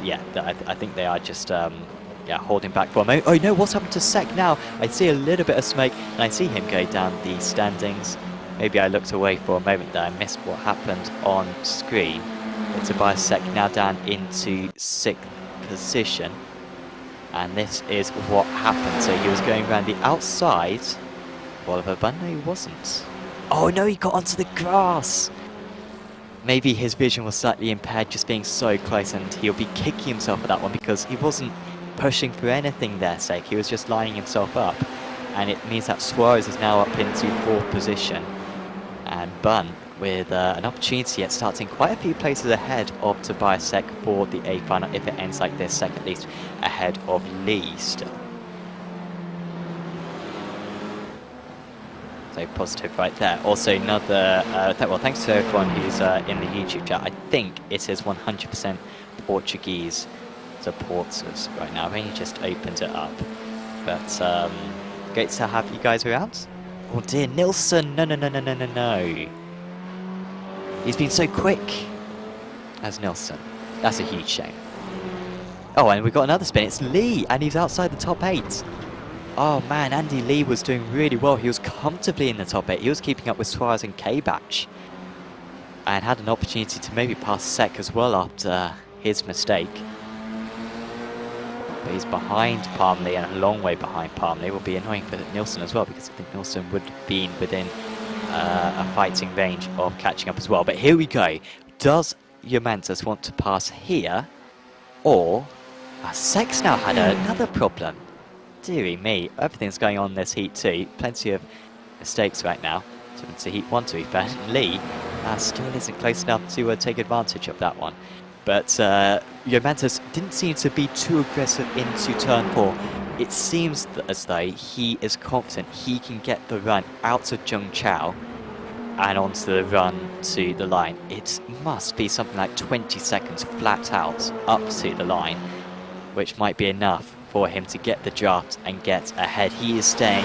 Yeah, I think they are just yeah, holding back for a moment. Oh no, what's happened to Sek now? I see a little bit of smoke and I see him go down the standings. Maybe I looked away for a moment there. I missed what happened on screen. But Tobias Sek now down into 6th position. And this is what happened. So he was going around the outside. Oliver Bun, no, he wasn't. Oh no, he got onto the grass. Maybe his vision was slightly impaired just being so close, and he'll be kicking himself for that one because he wasn't pushing for anything there, Sek. He was just lining himself up. And it means that Suarez is now up into 4th position. And Bun with an opportunity at starting quite a few places ahead of Tobias Sek for the A final, if it ends like this, Sek at least ahead of Lee still. So positive right there. Also another, well, thanks to everyone who's in the YouTube chat. I think it is 100% Portuguese supporters right now. I've only just opened it up. But great to have you guys around. Oh dear, Nilsson, no. He's been so quick as Nilsson. That's a huge shame. Oh, and we've got another spin. It's Lee, and he's outside the top 8. Oh man, Andy Lee was doing really well. He was comfortably in the top 8. He was keeping up with Suarez and K-Batch. And had an opportunity to maybe pass Sek as well after his mistake. But he's behind Palmley, and a long way behind Palmley. Will be annoying for Nilsson as well, because I think Nilsson would have been within a fighting range of catching up as well. But here we go. Does Juventus want to pass here? Or Sek's now had another problem. Deary me, everything's going on in this heat too. Plenty of mistakes right now. So it's a heat 1 to be fair. Lee still isn't close enough to take advantage of that one. But Juventus didn't seem to be too aggressive into turn 4. It seems as though he is confident he can get the run out to Jung Chao and onto the run to the line. It must be something like 20 seconds flat out up to the line, which might be enough for him to get the draft and get ahead. He is staying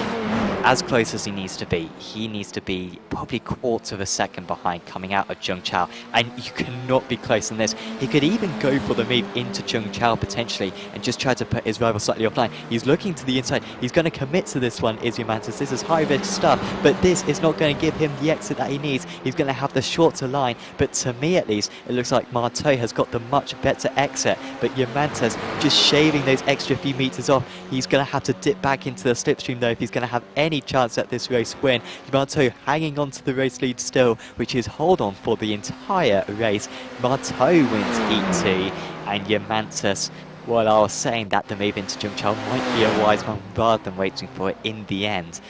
as close as he needs to be. He needs to be probably 1/4 of a second behind coming out of Jung Chao, and you cannot be close on this. He could even go for the move into Jung Chao potentially and just try to put his rival slightly offline. He's looking to the inside. He's going to commit to this one, Izzy Mantis. This is high risk stuff, but this is not going to give him the exit that he needs. He's going to have the shorter line, but to me at least, it looks like Marteau has got the much better exit, but Juventus just shaving those extra few meters off. He's going to have to dip back into the slipstream though if he's going to have any chance at this race win. Marteau hanging on to the race lead still, which is hold on for the entire race. Marteau wins heat 2, and Juventus, well, I was saying that the move into Jung Chao might be a wise one rather than waiting for it in the end.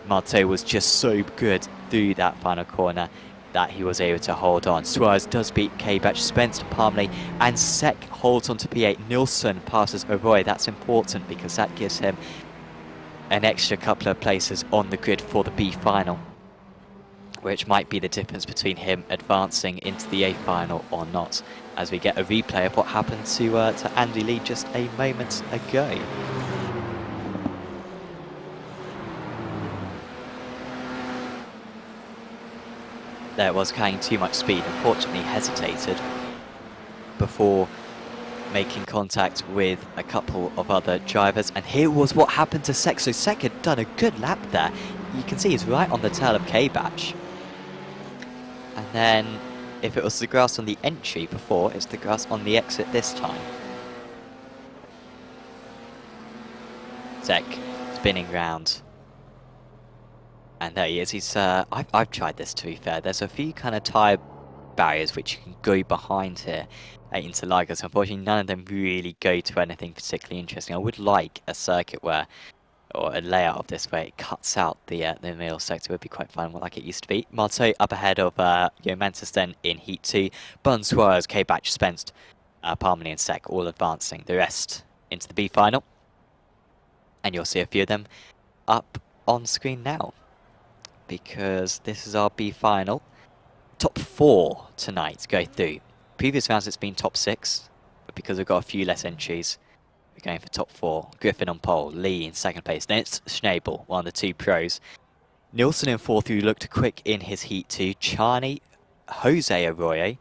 Marteau was just so good through that final corner that he was able to hold on. Suarez does beat K-Batch, Spencer Palmley, and Sek holds on to P8. Nilsson passes Roy. That's important because that gives him an extra couple of places on the grid for the B final, which might be the difference between him advancing into the A final or not, as we get a replay of what happened to Andy Lee just a moment ago. There was carrying too much speed, unfortunately hesitated before making contact with a couple of other drivers, and here was what happened to Sek. So Sek had done a good lap there. You can see he's right on the tail of K-Batch. And then if it was the grass on the entry before, it's the grass on the exit this time. Sek spinning round. And there he is. He's I've tried this, to be fair. There's a few kind of tyre barriers which you can go behind here at Interlagos. Unfortunately, none of them really go to anything particularly interesting. I would like a circuit where, or a layout of this where it cuts out the middle sector. Would be quite fun, like it used to be. Marteau up ahead of Juventus then in Heat 2. Bun, Suarez, K-Batch, Spence, Palmley and Sek all advancing. The rest into the B final. And you'll see a few of them up on screen now. because this is our B final. Top 4 tonight go through. Previous rounds it's been top 6, but because we've got a few less entries, we're going for top 4. Griffin on pole, Lee in second place. Then it's Schnabel, one of the 2 pros. Nielsen in 4th, who looked quick in his heat 2. Charney, Jose Arroyo,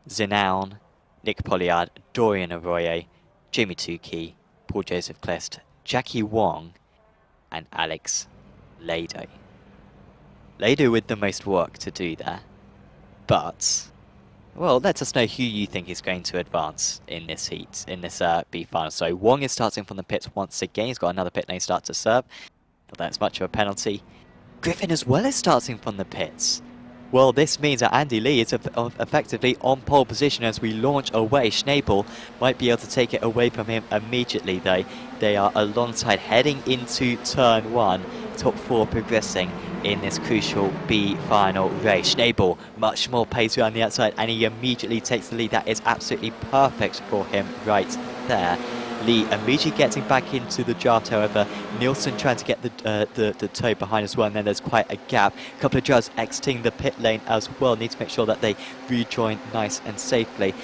Zenown, Nick Polliard, Dorian Arroyo, Jamie Tukey, Paul Joseph Klest, Jackie Wong, and Alex Lado. Lado with the most work to do there. But, well, let us know who you think is going to advance in this heat, in this B final. So Wong is starting from the pits once again. He's got another pit lane start to serve. Not that's much of a penalty. Griffin as well is starting from the pits. Well, this means that Andy Lee is effectively on pole position as we launch away. Schnabel might be able to take it away from him immediately, though. They are alongside heading into turn 1. Top 4 progressing in this crucial B final race. Schnabel, much more pace around the outside, and he immediately takes the lead. That is absolutely perfect for him right there. Lee immediately getting back into the draft, however. Nielsen trying to get the toe behind as well, and then there's quite a gap. A couple of drivers exiting the pit lane as well. Need to make sure that they rejoin nice and safely.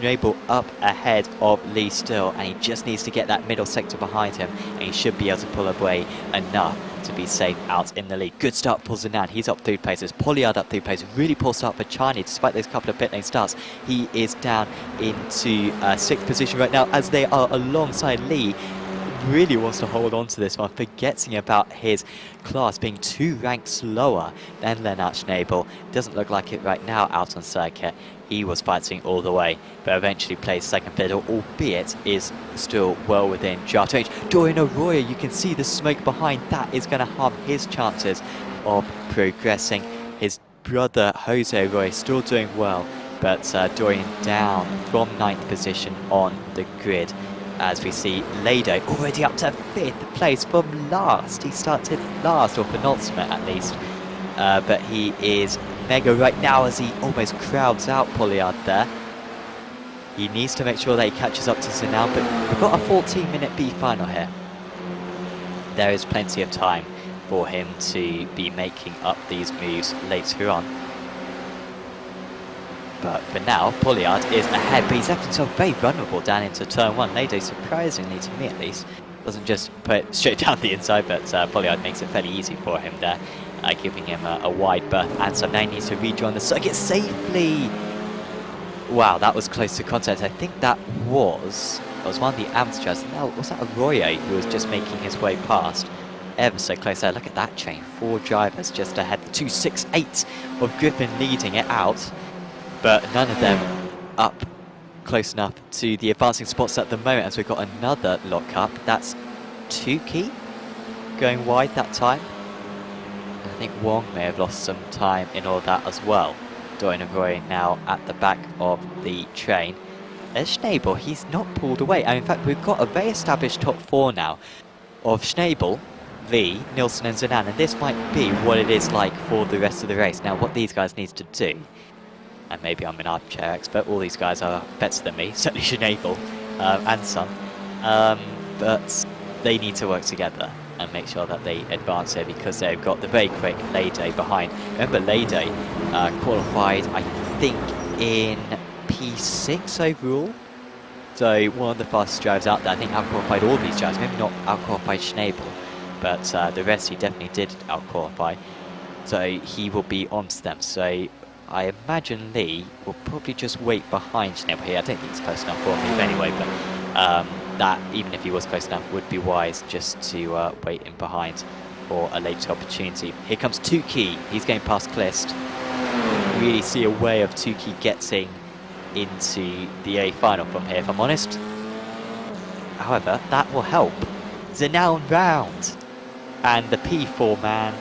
Schnabel up ahead of Lee still, and he just needs to get that middle sector behind him, and he should be able to pull away enough to be safe out in the lead. Good start for Zenan. He's up 3 places. Polliard up 3 places. Really poor start for Charney, despite those couple of pit lane starts. He is down into 6th position right now as they are alongside Lee. Really wants to hold on to this one, forgetting about his class being 2 ranks lower than Lennart Schnabel. Doesn't look like it right now out on circuit. He was fighting all the way, but eventually plays second fiddle, albeit is still well within draft range. Dorian Arroyo, you can see the smoke behind. That is going to harm his chances of progressing. His brother Jose Arroyo still doing well, but Dorian down from 9th position on the grid. As we see Lado already up to 5th place from last. He started last, or penultimate at least. But he is mega right now as he almost crowds out Polliard there. He needs to make sure that he catches up to Zenan, but we've got a 14-minute B final here. There is plenty of time for him to be making up these moves later on. But for now, Polliard is ahead, but he's left himself very vulnerable down into turn 1. Lado, surprisingly to me at least, doesn't just put it straight down the inside, but Polliard makes it fairly easy for him there, giving him a wide berth. And so now he needs to rejoin the circuit safely. Wow, that was close to contact. I think that was one of the amateurs. Now, was that Arroyo who was just making his way past? Ever so close there. Look at that chain. 4 drivers just ahead. 268 of Griffin leading it out. But none of them up close enough to the advancing spots at the moment, as we've got another lock-up. That's Tukey going wide that time. And I think Wong may have lost some time in all that as well. Dorian Arroyo now at the back of the train. There's Schnabel. He's not pulled away. And in fact, we've got a very established top 4 now of Schnabel, Lee, Nielsen and Zenan. And this might be what it is like for the rest of the race. Now, what these guys need to do, and maybe I'm an armchair expert, all these guys are better than me, certainly Schnabel and some, but they need to work together and make sure that they advance here, because they've got the very quick Lado behind. Remember, Lado qualified, I think, in P6 overall, so one of the fastest drivers out there. I think out-qualified all these drivers, maybe not out-qualified Schnabel, but the rest he definitely did out-qualify, so he will be onto them. So I imagine Lee will probably just wait behind Schnabel here. I don't think he's close enough for a move anyway, but that, even if he was close enough, would be wise just to wait in behind for a later opportunity. Here comes Tukey. He's going past Klist. Really see a way of Tukey getting into the A final from here, if I'm honest. However, that will help. Zenan round. And the P4 man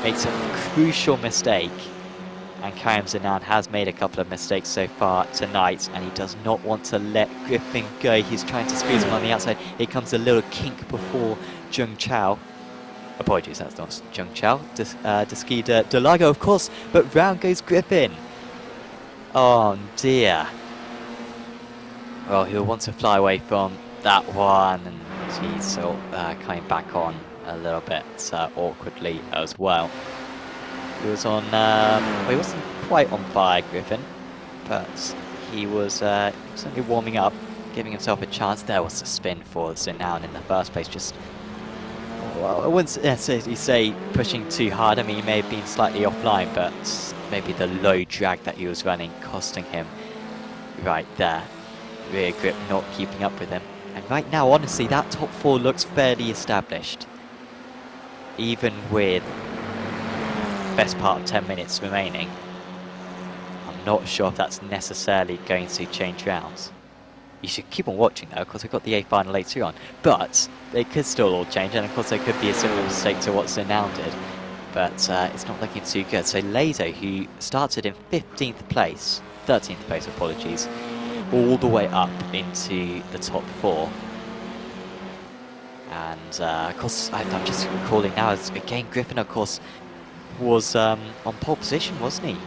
makes a crucial mistake. And Karim Zenan has made a couple of mistakes so far tonight, and he does not want to let Griffin go. He's trying to squeeze him on the outside. Here comes a little kink before Jung Chao. Apologies, that's not Jung Chao. Interlagos, of course, but round goes Griffin. Oh dear. Well, he'll want to fly away from that one, and he's sort of coming back on a little bit awkwardly as well. He was on, well, he wasn't quite on fire, Griffin, but he was certainly warming up, giving himself a chance. There was the spin for Zenown in the first place, just, well, I wouldn't necessarily say pushing too hard. I mean, he may have been slightly offline, but maybe the low drag that he was running costing him right there. Rear grip not keeping up with him. And right now, honestly, that top 4 looks fairly established. Even with best part of 10 minutes remaining, I'm not sure if that's necessarily going to change rounds. You should keep on watching though, because we've got the A final later on. But they could still all change, and of course there could be a similar mistake to what Zenown did. But it's not looking too good. So Lado, who started in 15th place, 13th place, apologies, all the way up into the top 4. And of course, I'm just recalling now, as again, Griffin, of course, was on pole position, wasn't he?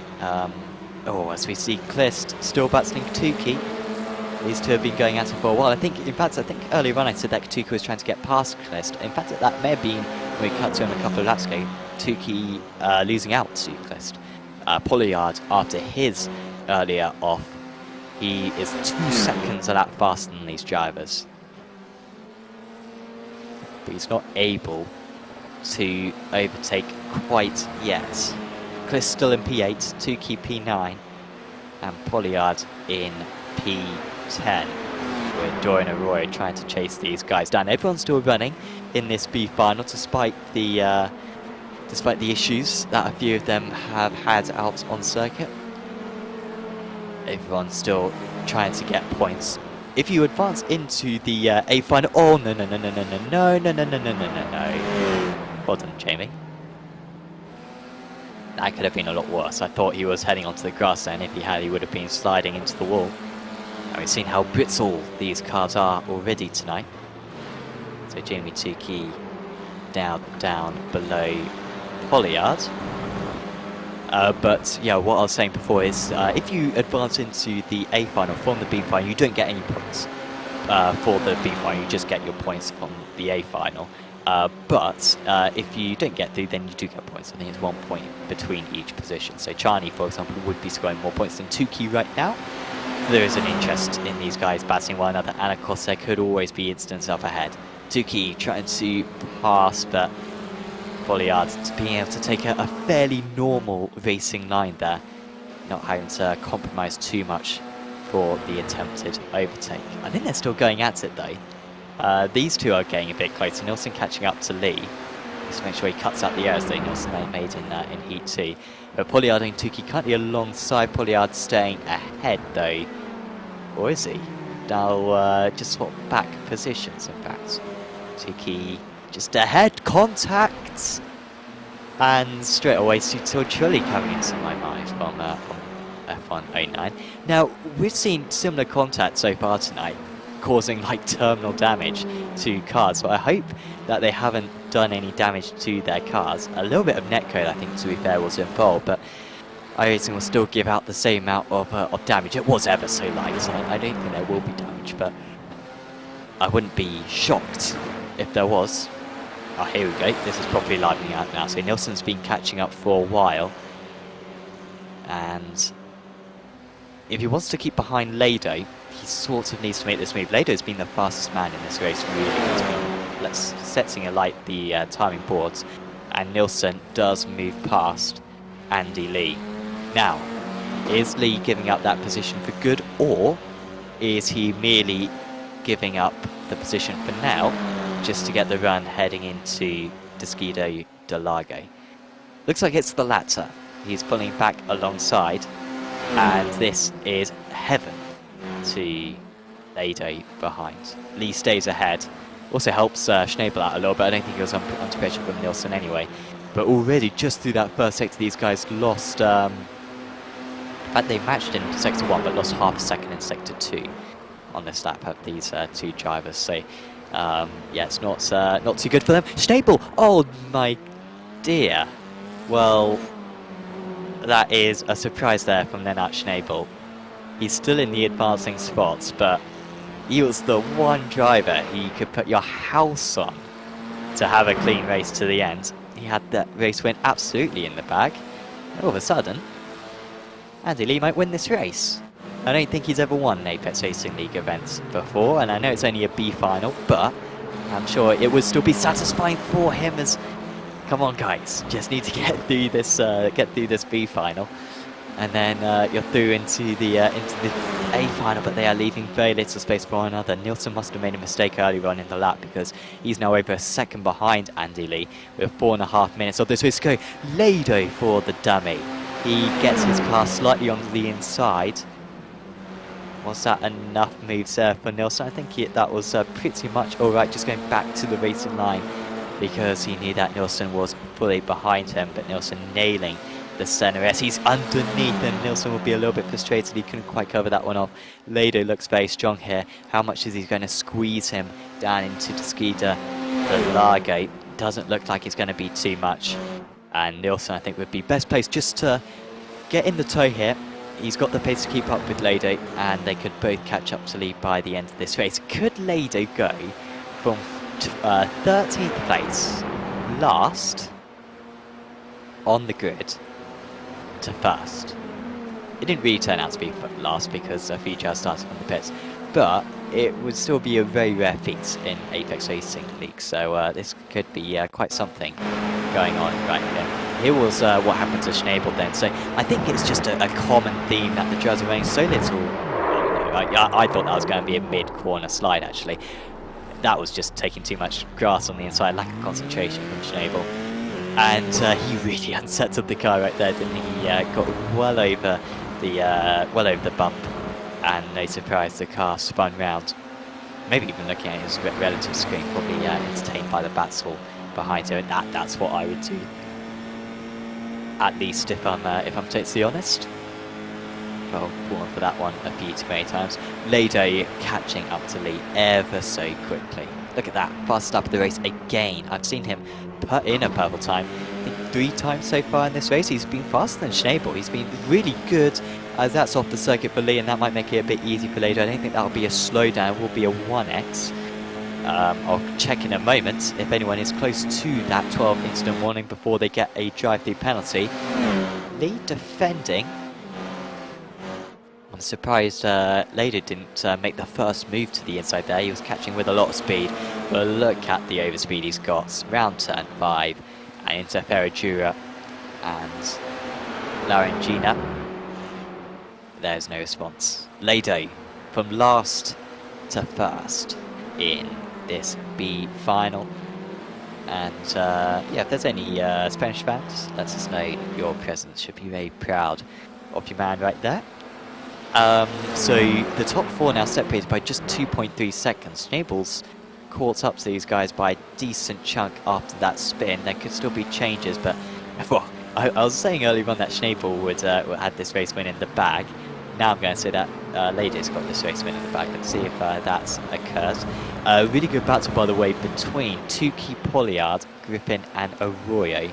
Oh, as we see, Clist still battling Tuki. These two have been going at it for a while. In fact, I think earlier on I said that Tuki was trying to get past Clist. In fact, that may have been when we cut to him a couple of laps ago, Tuki losing out to Clist. Pollard, after his earlier off, he is 2 seconds a lap faster than these drivers. But he's not able to overtake quite yet. Clist still in P8, Tuki P9, and Pollard in P10. With Dorian Arroyo trying to chase these guys down. Everyone's still running in this B final, despite the issues that a few of them have had out on circuit. Everyone's still trying to get points. If you advance into the A final, oh no. Well done, Jamie. That could have been a lot worse. I thought he was heading onto the grass there, and if he had, he would have been sliding into the wall. And we've seen how brittle these cars are already tonight. So Jamie Tuki down below Pollard. But yeah, what I was saying before is if you advance into the A final from the B final, you don't get any points for the B final, you just get your points from the A final. But if you don't get through, then you do get points. I think it's 1 point between each position. So Charney, for example, would be scoring more points than Tuki right now. There is an interest in these guys battling one another, and of course there could always be instance up ahead. Tuki trying to pass, but Pollard being able to take a fairly normal racing line there, not having to compromise too much for the attempted overtake. I think they're still going at it though. These two are getting a bit closer. Nilsson catching up to Lee. Just make sure he cuts out the errors that Nilsson they made in Heat 2. But Pollard and Tuki currently alongside. Pollard staying ahead though. Or is he? Now just swap back positions in fact. Tuki just ahead, contact! And straight away Tortorelli coming into my mind from F109. Now, we've seen similar contact so far tonight, causing like terminal damage to cars, so I hope that they haven't done any damage to their cars. A little bit of netcode, I think, to be fair, was involved, but iRacing will still give out the same amount of damage. It was ever so light, so I don't think there will be damage, but I wouldn't be shocked if there was. Oh, here we go. This is properly livening out now. So Nilsson's been catching up for a while. And if he wants to keep behind Lado, he sort of needs to make this move. Lado's been the fastest man in this race, really. He's been setting alight the timing boards. And Nilsson does move past Andy Lee. Now, is Lee giving up that position for good, or is he merely giving up the position for now just to get the run heading into Desquido de Lago? Looks like it's the latter. He's pulling back alongside, and this is heaven to Lado behind. Lee stays ahead. Also helps Schnabel out a little bit. I don't think he was under pressure from Nilsson anyway. But already, just through that first sector, these guys lost... in fact, they matched in sector 1, but lost half a second in sector 2 on this lap of these two drivers. So, yeah, it's not too good for them. Schnabel! Oh, my dear. Well, that is a surprise there from Lennart Schnabel. He's still in the advancing spots, but he was the one driver you could put your house on to have a clean race to the end. He had that race win absolutely in the bag. all of a sudden, Andy Lee might win this race. I don't think he's ever won an Apex Racing League event before, and I know it's only a B final, but I'm sure it would still be satisfying for him as, come on guys, just need to get through this B final. And then you're through into the A final, but they are leaving very little space for one another. Nielsen must have made a mistake earlier on in the lap because he's now over a second behind Andy Lee with 4.5 minutes of this race to go. Lado for the dummy. He gets his car slightly onto the inside. Was that enough moves there for Nielsen? I think that was pretty much alright, just going back to the racing line because he knew that Nielsen was fully behind him, but Nielsen nailing the center S. He's underneath and Nielsen will be a little bit frustrated. He couldn't quite cover that one off. Lado looks very strong here. How much is he going to squeeze him down into the Lago? Doesn't look like it's going to be too much. And Nielsen, I think, would be best placed just to get in the tow here. He's got the pace to keep up with Lado, and they could both catch up to lead by the end of this race. Could Lado go from 13th place, last on the grid, to first? It didn't really turn out to be last because Feature started from the pits, but it would still be a very rare feat in Apex Racing League, so this could be quite something going on right here. Here was what happened to Schnabel then, so I think it's just a common theme that the drivers are running so little. I thought that was going to be a mid-corner slide actually. That was just taking too much grass on the inside, lack of concentration from Schnabel. And he really unsettled the car right there, didn't he? He got well over the bump, and no surprise, the car spun round. Maybe even looking at his relative screen, probably entertained by the bats hall behind him. And that's what I would do, at least if I'm totally honest. Well, fallen for that one a few too many times. Lado catching up to Lee ever so quickly. Look at that, fastest up of the race again. I've seen him put in a purple time, I think 3 times so far in this race. He's been faster than Schnabel. He's been really good, as that's off the circuit for Lee, and that might make it a bit easy for Lado. I don't think that'll be a slowdown, it will be a 1x. I'll check in a moment if anyone is close to that 12 incident warning before they get a drive-through penalty. Lee defending. I'm surprised Lado didn't make the first move to the inside there. He was catching with a lot of speed, but look at the overspeed he's got. Round turn 5 and into Ferragura and Larangina. There's no response. Lado from last to first in this B final. And yeah, if there's any Spanish fans, let us know. Your presence should be very proud of your man right there. So the top 4 now separated by just 2.3 seconds. Schnabel's caught up to these guys by a decent chunk after that spin. There could still be changes, but well, I was saying earlier on that Schnabel would had this race win in the bag. Now I'm going to say that Lado's got this race win in the bag. Let's see if that's occurs. Really good battle, by the way, between Tukey, Pollard, Griffin and Arroyo.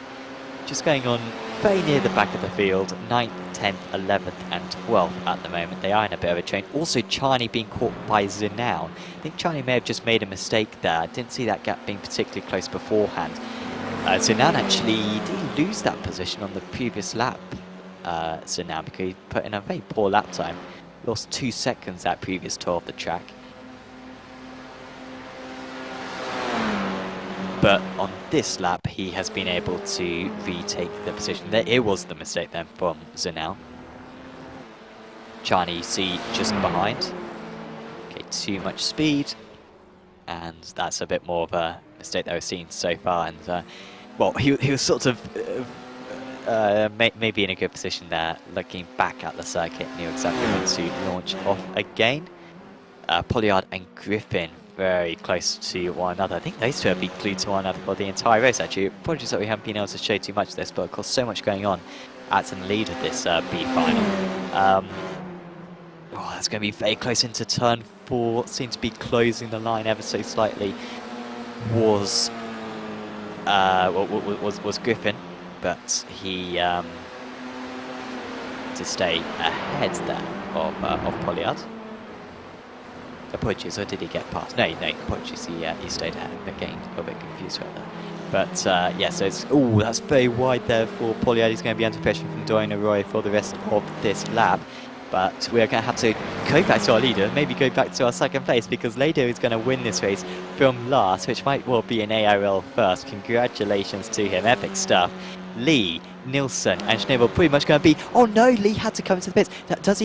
Just going on very near the back of the field, 9th, 10th, 11th and 12th at the moment. They are in a bit of a train. Also, Charney being caught by Zenown. I think Charney may have just made a mistake there. I didn't see that gap being particularly close beforehand. Zenown actually did lose that position on the previous lap. Zenown, because he put in a very poor lap time. Lost 2 seconds that previous tour of the track. But on this lap, he has been able to retake the position. It was the mistake then from Zenown. Charney, you see, just behind. Okay, too much speed. And that's a bit more of a mistake that we've seen so far. And, well, he was sort of maybe in a good position there, looking back at the circuit, knew exactly when to launch off again. Pollard and Griffin very close to one another. I think those two have been glued to one another for the entire race actually. Apologies that we haven't been able to show too much of this, but of course so much going on at the lead of this B final. Oh, that's going to be very close into turn 4. Seems to be closing the line ever so slightly. Was Griffin, but he to stay ahead there of Pollard. Apologies, or did he get past? No, apologies, he stayed ahead. I'm getting a little bit confused right there. But yeah, so it's, oh, that's very wide there for Polyard. He's going to be under pressure from Dorian Arroyo for the rest of this lap. But we're going to have to go back to our leader, maybe go back to our second place, because Lado is going to win this race from last, which might well be an ARL first. Congratulations to him, epic stuff. Lee, Nilsson and Schnabel pretty much going to be... Oh no, Lee had to come to the pits.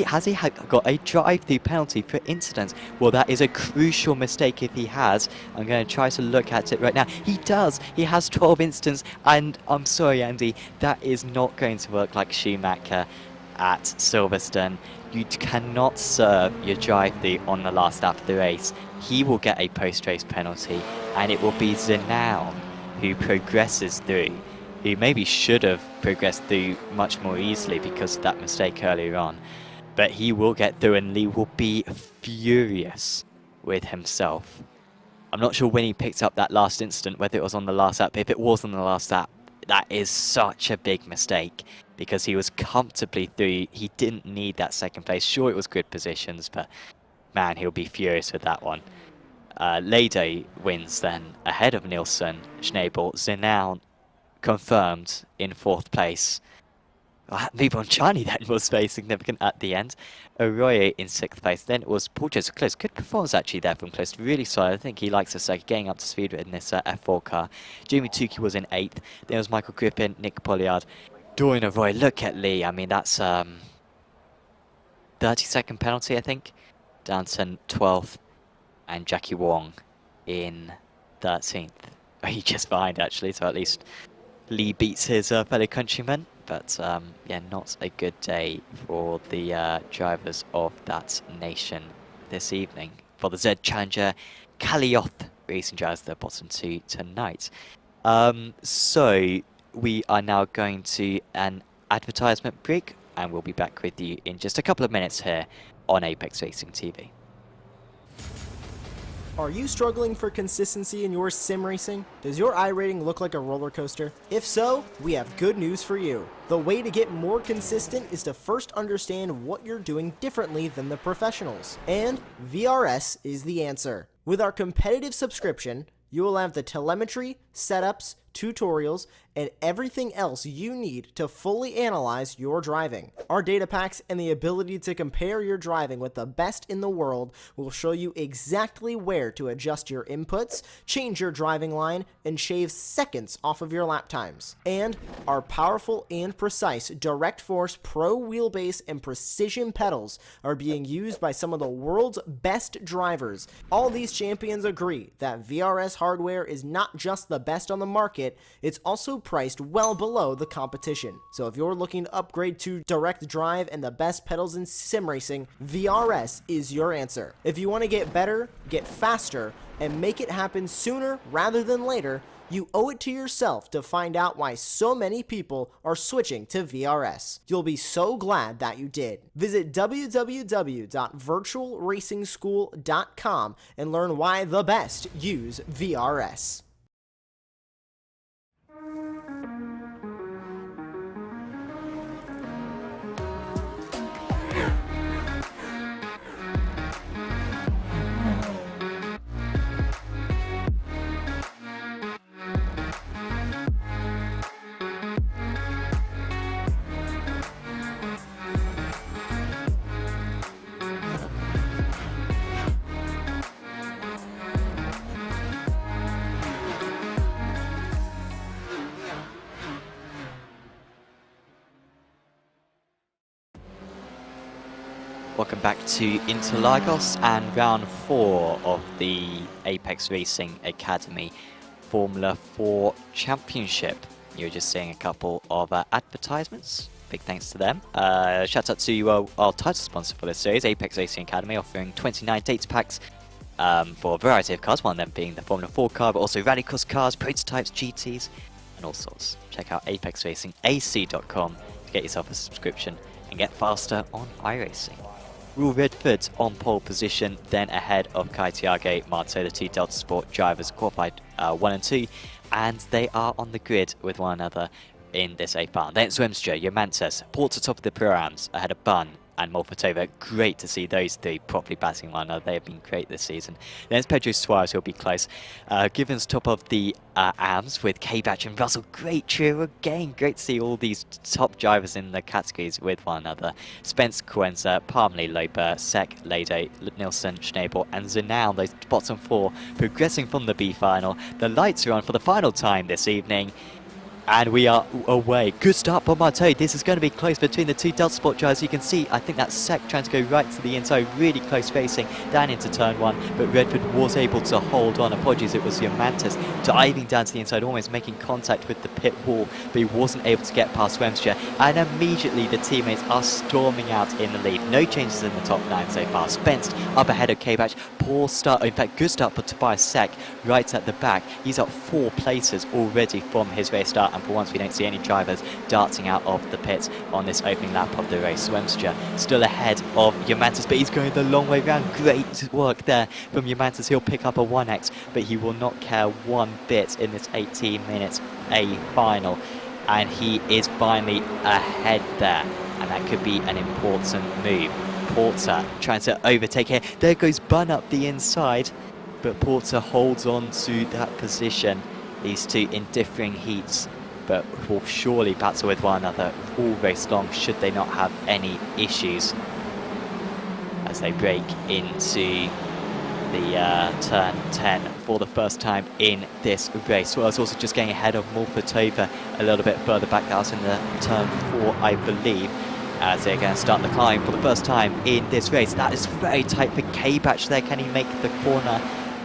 Has he got a drive-through penalty for incidents? Well, that is a crucial mistake if he has. I'm going to try to look at it right now. He does. He has 12 incidents, and I'm sorry, Andy, that is not going to work like Schumacher at Silverstone. You cannot serve your drive-through on the last lap of the race. He will get a post-race penalty, and it will be Zenoun who progresses through, who maybe should have progressed through much more easily because of that mistake earlier on. But he will get through, and Lee will be furious with himself. I'm not sure when he picked up that last incident, whether it was on the last lap. If it was on the last lap, that is such a big mistake because he was comfortably through. He didn't need that second place. Sure, it was good positions, but man, he'll be furious with that one. Lado wins then ahead of Nilsson, Schnabel, Zenoun confirmed in 4th place. Vibonchani then was very significant at the end. Arroyo in 6th place. Then it was Paul Joseph Close. Good performance actually there from Close. Really solid. I think he likes the circuit, getting up to speed in this F4 car. Jimmy Tukey was in 8th. Then it was Michael Griffin, Nick Pollard, Dorian Arroyo. Look at Lee. I mean, that's 30-second penalty, I think. Down to 12th. And Jackie Wong in 13th. He just behind actually, so at least Lee beats his fellow countrymen, but yeah, not a good day for the drivers of that nation this evening. For the Z Challenger, Kalioth Racing drivers, the bottom 2 tonight. So we are now going to an advertisement break, and we'll be back with you in just a couple of minutes here on Apex Racing TV. Are you struggling for consistency in your sim racing? Does your iRating look like a roller coaster? If so, we have good news for you. The way to get more consistent is to first understand what you're doing differently than the professionals. And VRS is the answer. With our competitive subscription, you will have the telemetry, setups, tutorials, and everything else you need to fully analyze your driving. Our data packs and the ability to compare your driving with the best in the world will show you exactly where to adjust your inputs, change your driving line, and shave seconds off of your lap times. And our powerful and precise Direct Force Pro wheelbase and precision pedals are being used by some of the world's best drivers. All these champions agree that VRS hardware is not just the best on the market, it's also priced well below the competition. So if you're looking to upgrade to direct drive and the best pedals in sim racing, VRS is your answer. If you want to get better, get faster, and make it happen sooner rather than later, you owe it to yourself to find out why so many people are switching to VRS. You'll be so glad that you did. Visit www.virtualracingschool.com and learn why the best use VRS. Welcome back to Interlagos and round 4 of the Apex Racing Academy Formula 4 Championship. You were just seeing a couple of advertisements. Big thanks to them. Shout out to our title sponsor for this series, Apex Racing Academy, offering 29 data packs for a variety of cars, one of them being the Formula 4 car, but also rallycross cars, prototypes, GTs, and all sorts. Check out apexracingac.com to get yourself a subscription and get faster on iRacing. Will Redford on pole position, then ahead of Kai Tiago, Marto, the 2 Delta Sport drivers qualified 1 and 2, and they are on the grid with one another in this A-Farm. Then it's Wemstra, Yomantas, Porter top of the Pro-Ams, ahead of Bunn, and Molfetova. Great to see those three properly battling one another. They have been great this season. Then it's Pedro Suarez who'll be close. Given's top of the AMs with K-Batch and Russell. Great trio again. Great to see all these top drivers in the categories with one another. Spence, Coenza, Parmley, Loper, Sek, Lede, Nilsson, Schnabel, and Zenow. Those bottom four progressing from the B final. The lights are on for the final time this evening. And we are away. Good start for Marteau. This is going to be close between the two Delta Sport drivers. You can see, I think that's Sek trying to go right to the inside. Really close racing down into turn one. But Redford was able to hold on. Apologies, it was Diamantis diving down to the inside, almost making contact with the pit wall. But he wasn't able to get past Wemstra. And immediately the teammates are storming out in the lead. No changes in the top 9 so far. Spence up ahead of K-Batch. Poor start. In fact, good start for Tobias Sek right at the back. He's up 4 places already from his race start. And for once, we don't see any drivers darting out of the pits on this opening lap of the race. Wemstra still ahead of Diamantis, but he's going the long way round. Great work there from Diamantis. He'll pick up a 1x, but he will not care one bit in this 18 minutes A final. And he is finally ahead there, and that could be an important move. Porter trying to overtake here. There goes Bun up the inside, but Porter holds on to that position. These two in differing heats, but will surely battle with one another all race long should they not have any issues as they break into the turn 10 for the first time in this race. Well, I was also just getting ahead of Molfetova a little bit further back. That was in the turn 4, I believe, as they're going to start the climb for the first time in this race. That is very tight for K-Batch there. Can he make the corner?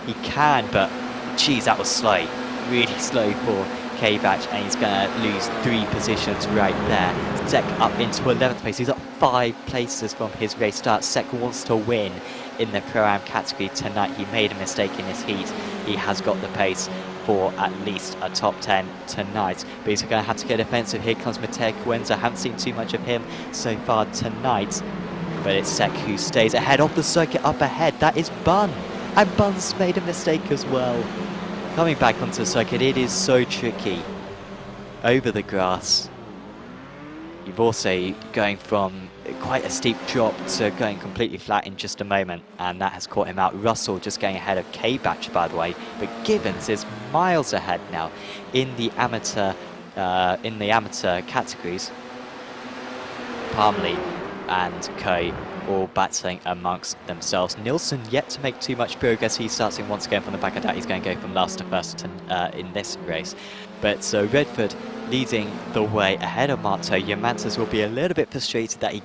He can, but geez, that was slow. Really slow for K-Batch, and he's going to lose 3 positions right there. Sek up into 11th place. He's up 5 places from his race start. Sek wants to win in the Pro-Am category tonight. He made a mistake in his heat. He has got the pace for at least a top 10 tonight, but he's going to have to get offensive. Here comes Mateo Coenza. Haven't seen too much of him so far tonight, but it's Sek who stays ahead of the circuit. Up ahead, that is Bun, and Bun's made a mistake as well. Coming back onto the circuit, it is so tricky over the grass. You've also going from quite a steep drop to going completely flat in just a moment, and that has caught him out. Russell just going ahead of K-Batch, by the way, but Gibbons is miles ahead now in the amateur categories. Parmley and Co all battling amongst themselves. Nilsson yet to make too much progress. He's starting once again from the back of that. He's going to go from last to first in this race. But so Redford leading the way ahead of Marto. Diamantis will be a little bit frustrated that he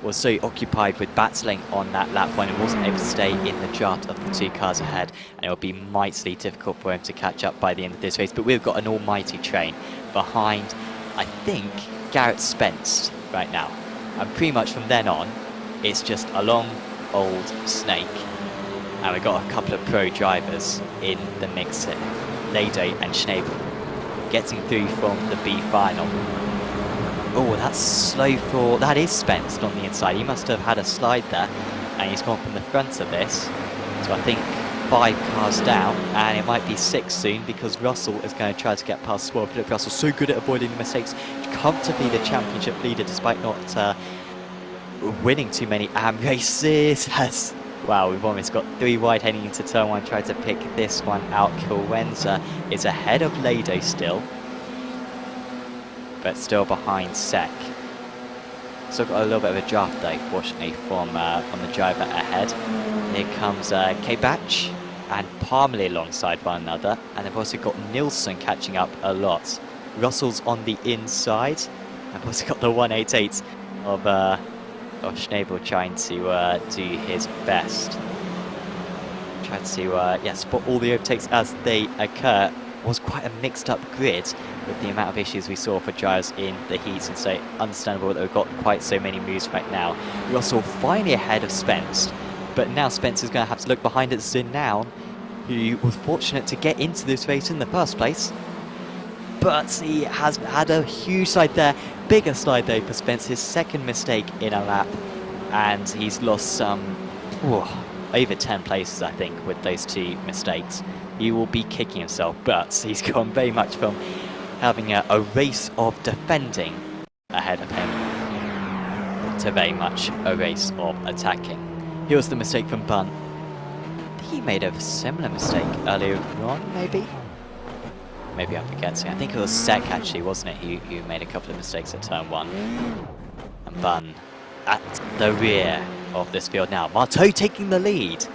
was so occupied with battling on that lap point and wasn't able to stay in the draft of the 2 cars ahead, and it will be mightily difficult for him to catch up by the end of this race. But we've got an almighty train behind, I think, Garrett Spence right now, and pretty much from then on it's just a long old snake, and we've got a couple of pro drivers in the mix here. Lede and Schnabel getting through from the B final. Oh, that's slow for... That is Spence on the inside. He must have had a slide there, and he's gone from the front of this. So I think 5 cars down, and it might be 6 soon, because Russell is going to try to get past Swirl. Look, Russell so good at avoiding the mistakes. Comfortably the championship leader, despite not winning too many AM races. Wow, we've almost got 3 wide heading into turn 1. Tried to pick this one out. Coenza is ahead of Lede still, but still behind Sek. Still got a little bit of a draft though, fortunately, from the driver ahead. Here comes K-Batch and Parmley alongside one another, and they've also got Nilsson catching up a lot. Russell's on the inside. I've also got the 188 of Schnabel trying to do his best. Trying to spot all the overtakes as they occur. It was quite a mixed up grid with the amount of issues we saw for drivers in the heats, and so understandable that we've got quite so many moves right now. Russell finally ahead of Spence, but now Spence is going to have to look behind at Zenow, who was fortunate to get into this race in the first place. But he has had a huge slide there. Bigger slide though for Spence, his 2nd mistake in a lap, and he's lost some over 10 places, I think, with those 2 mistakes. He will be kicking himself, but he's gone very much from having a race of defending ahead of him to very much a race of attacking. Here was the mistake from Bun. He made a similar mistake earlier on, maybe? Maybe I'm forgetting. I think it was Sek actually, wasn't it? Who made a couple of mistakes at turn 1. And Bun at the rear of this field now. Marteau taking the lead.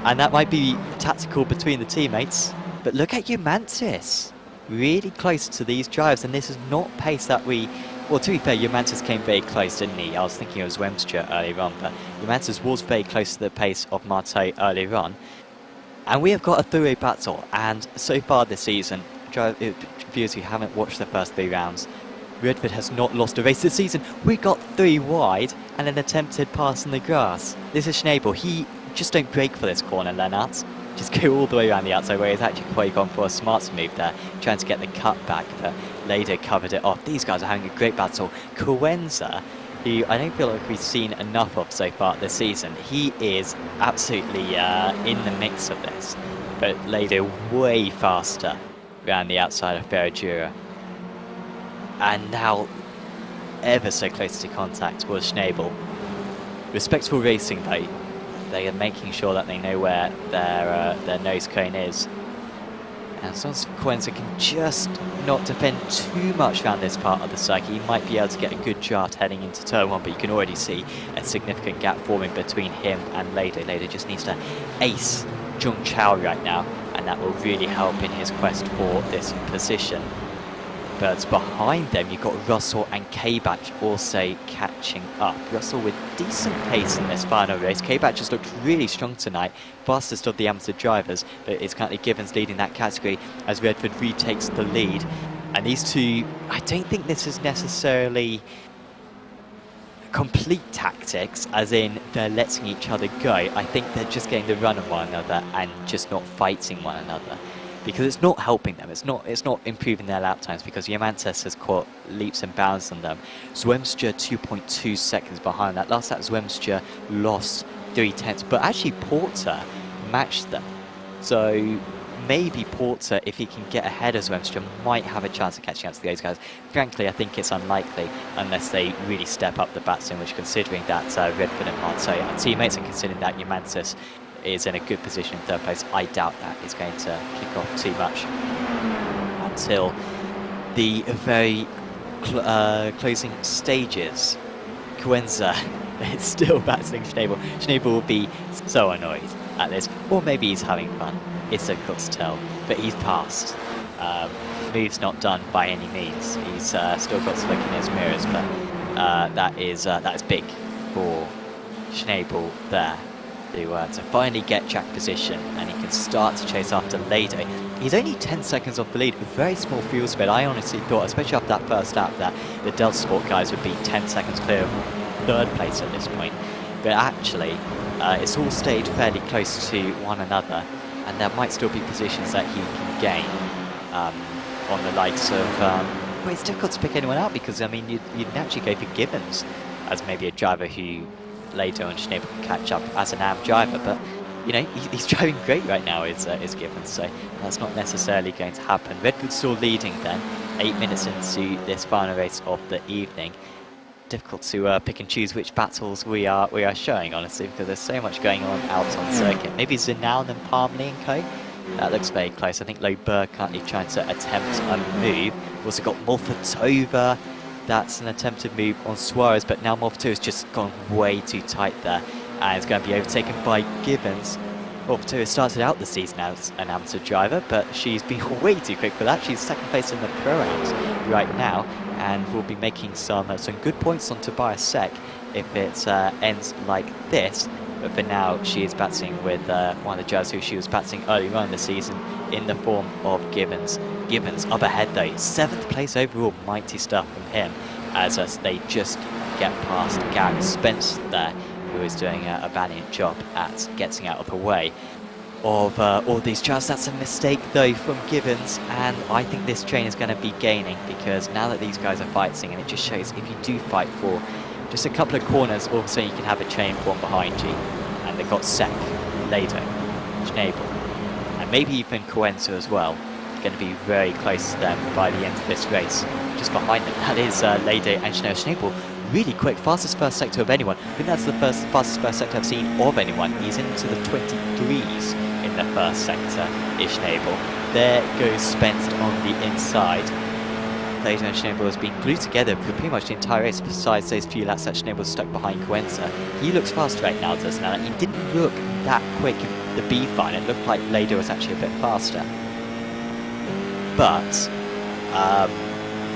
And that might be tactical between the teammates. But look at Umantis. Really close to these drives, and this is not pace that we... Well, to be fair, Umantis came very close, didn't he? I was thinking it was Wemstra earlier on, but Umantis was very close to the pace of Marteau earlier on. And we have got a three-way battle, and so far this season, viewers who haven't watched the first 3 rounds, Redford has not lost a race this season. We got 3 wide and an attempted pass in the grass. This is Schnabel. He just don't break for this corner, Lennart. Just go all the way around the outside, where he's actually quite gone for a smart move there, trying to get the cut back, but Lado covered it off. These guys are having a great battle. Coenza, who I don't feel like we've seen enough of so far this season, he is absolutely in the mix of this. But Lado way faster around the outside of Ferradura. And now ever so close to contact was Schnabel. Respectful racing though. They are making sure that they know where their nose cone is. And as long as Coenza can just not defend too much around this part of the circuit, he might be able to get a good draft heading into turn 1, but you can already see a significant gap forming between him and Lado. Lado just needs to ace Jung Chao right now, and that will really help in his quest for this position. But behind them, you've got Russell and K-Batch also catching up. Russell with decent pace in this final race. K-Batch has looked really strong tonight, fastest of the amateur drivers, but it's currently Gibbons leading that category as Redford retakes the lead. And these two, I don't think this is necessarily complete tactics, as in they're letting each other go. I think they're just getting the run of one another and just not fighting one another. Because it's not helping them, it's not improving their lap times, because Yamantis has caught leaps and bounds on them. Zwemstra 2.2 seconds behind that. Last lap Zwemstra lost 0.3, but actually Porter matched them. So maybe Porter, if he can get ahead of Zwemstra, might have a chance of catching up to those guys. Frankly, I think it's unlikely unless they really step up the batting, which, considering that Redford and Marteau are teammates, and considering that Yamantis is in a good position in 3rd place, I doubt that is going to kick off too much until the very closing stages. Coenza is still battling Schnabel. Schnabel will be so annoyed at this, or maybe he's having fun. It's difficult to tell, but he's passed. Move's not done by any means. He's still got to look in his mirrors, but that is big for Schnabel there. To finally get track position, and he can start to chase after Lado. He's only 10 seconds off the lead, a very small fuel split. I honestly thought, especially after that first lap, that the Delta Sport guys would be 10 seconds clear of 3rd place at this point. But actually, it's all stayed fairly close to one another, and there might still be positions that he can gain on the likes of... well, it's difficult to pick anyone out, because, I mean, you'd naturally go for Gibbons as maybe a driver who Lado and Schnabel can catch up as an AM driver, but you know, he's driving great right now, is Gibbons, so that's not necessarily going to happen. Redford's still leading then, 8 minutes into this final race of the evening. Difficult to pick and choose which battles we are showing, honestly, because there's so much going on out on circuit. Maybe Zinal and Palmley and co. That looks very close. I think Lober currently trying to attempt a move. We've also got Molfatova. That's an attempted move on Suarez, but now Molfatova has just gone way too tight there, and it's going to be overtaken by Gibbons. Molfatova started out the season as an amateur driver, but she's been way too quick for that. She's 2nd place in the Pro-Ams right now, and will be making some good points on Tobias Sek if it ends like this. But for now, she is battling with one of the drivers who she was battling earlier on in the season in the form of Gibbons. Gibbons up ahead though, 7th place overall, mighty stuff from him, as they just get past Garrett Spence there, who is doing a valiant job at getting out of the way of all these drivers. That's a mistake though from Gibbons, and I think this train is going to be gaining, because now that these guys are fighting, and it just shows if you do fight for just a couple of corners, also you can have a chain form behind you. And they've got Sek, Lado, Schnabel, and maybe even Coenza as well. Going to be very close to them by the end of this race. Just behind them, that is Lado and Schnabel. Schnabel really quick, fastest first sector of anyone. I think that's the fastest first sector I've seen of anyone. He's into the 23s in the first sector, is Schnabel. There goes Spence on the inside. Later, Schnabel has been glued together for pretty much the entire race, besides those few laps that Schnabel was stuck behind Coenza. He looks fast right now, doesn't he? He didn't look that quick in the B fine. It looked like Leder was actually a bit faster. But,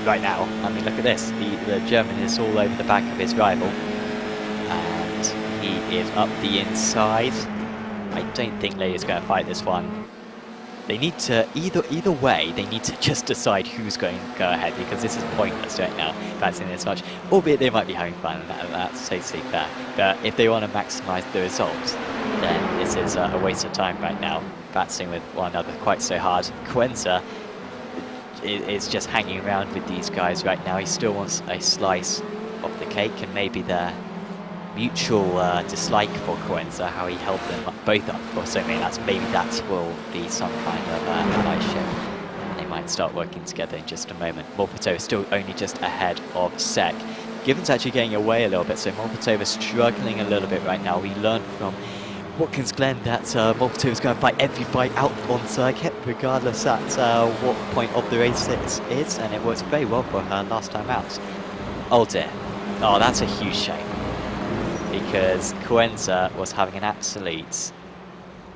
right now, I mean, look at this. The German is all over the back of his rival. And he is up the inside. I don't think Leder's going to fight this one. They need to, either way, they need to just decide who's going to go ahead, because this is pointless right now, fancying this much. Albeit they might be having fun, and that's totally fair. But if they want to maximise the results, then this is a waste of time right now, battling with one another quite so hard. Coenza is just hanging around with these guys right now. He still wants a slice of the cake, and maybe their mutual dislike for Coenza, how he held them both up for so many laps, maybe that will be some kind of allyship, and they might start working together in just a moment. Morphetova is still only just ahead of Sek. Given's actually getting away a little bit, so Morphetova is struggling a little bit right now. We learned from Watkins Glen that Morphetova is going to fight every fight out on circuit, regardless at what point of the race it is, and it works very well for her last time out. Oh dear. Oh, that's a huge shame, because Coenza was having an absolute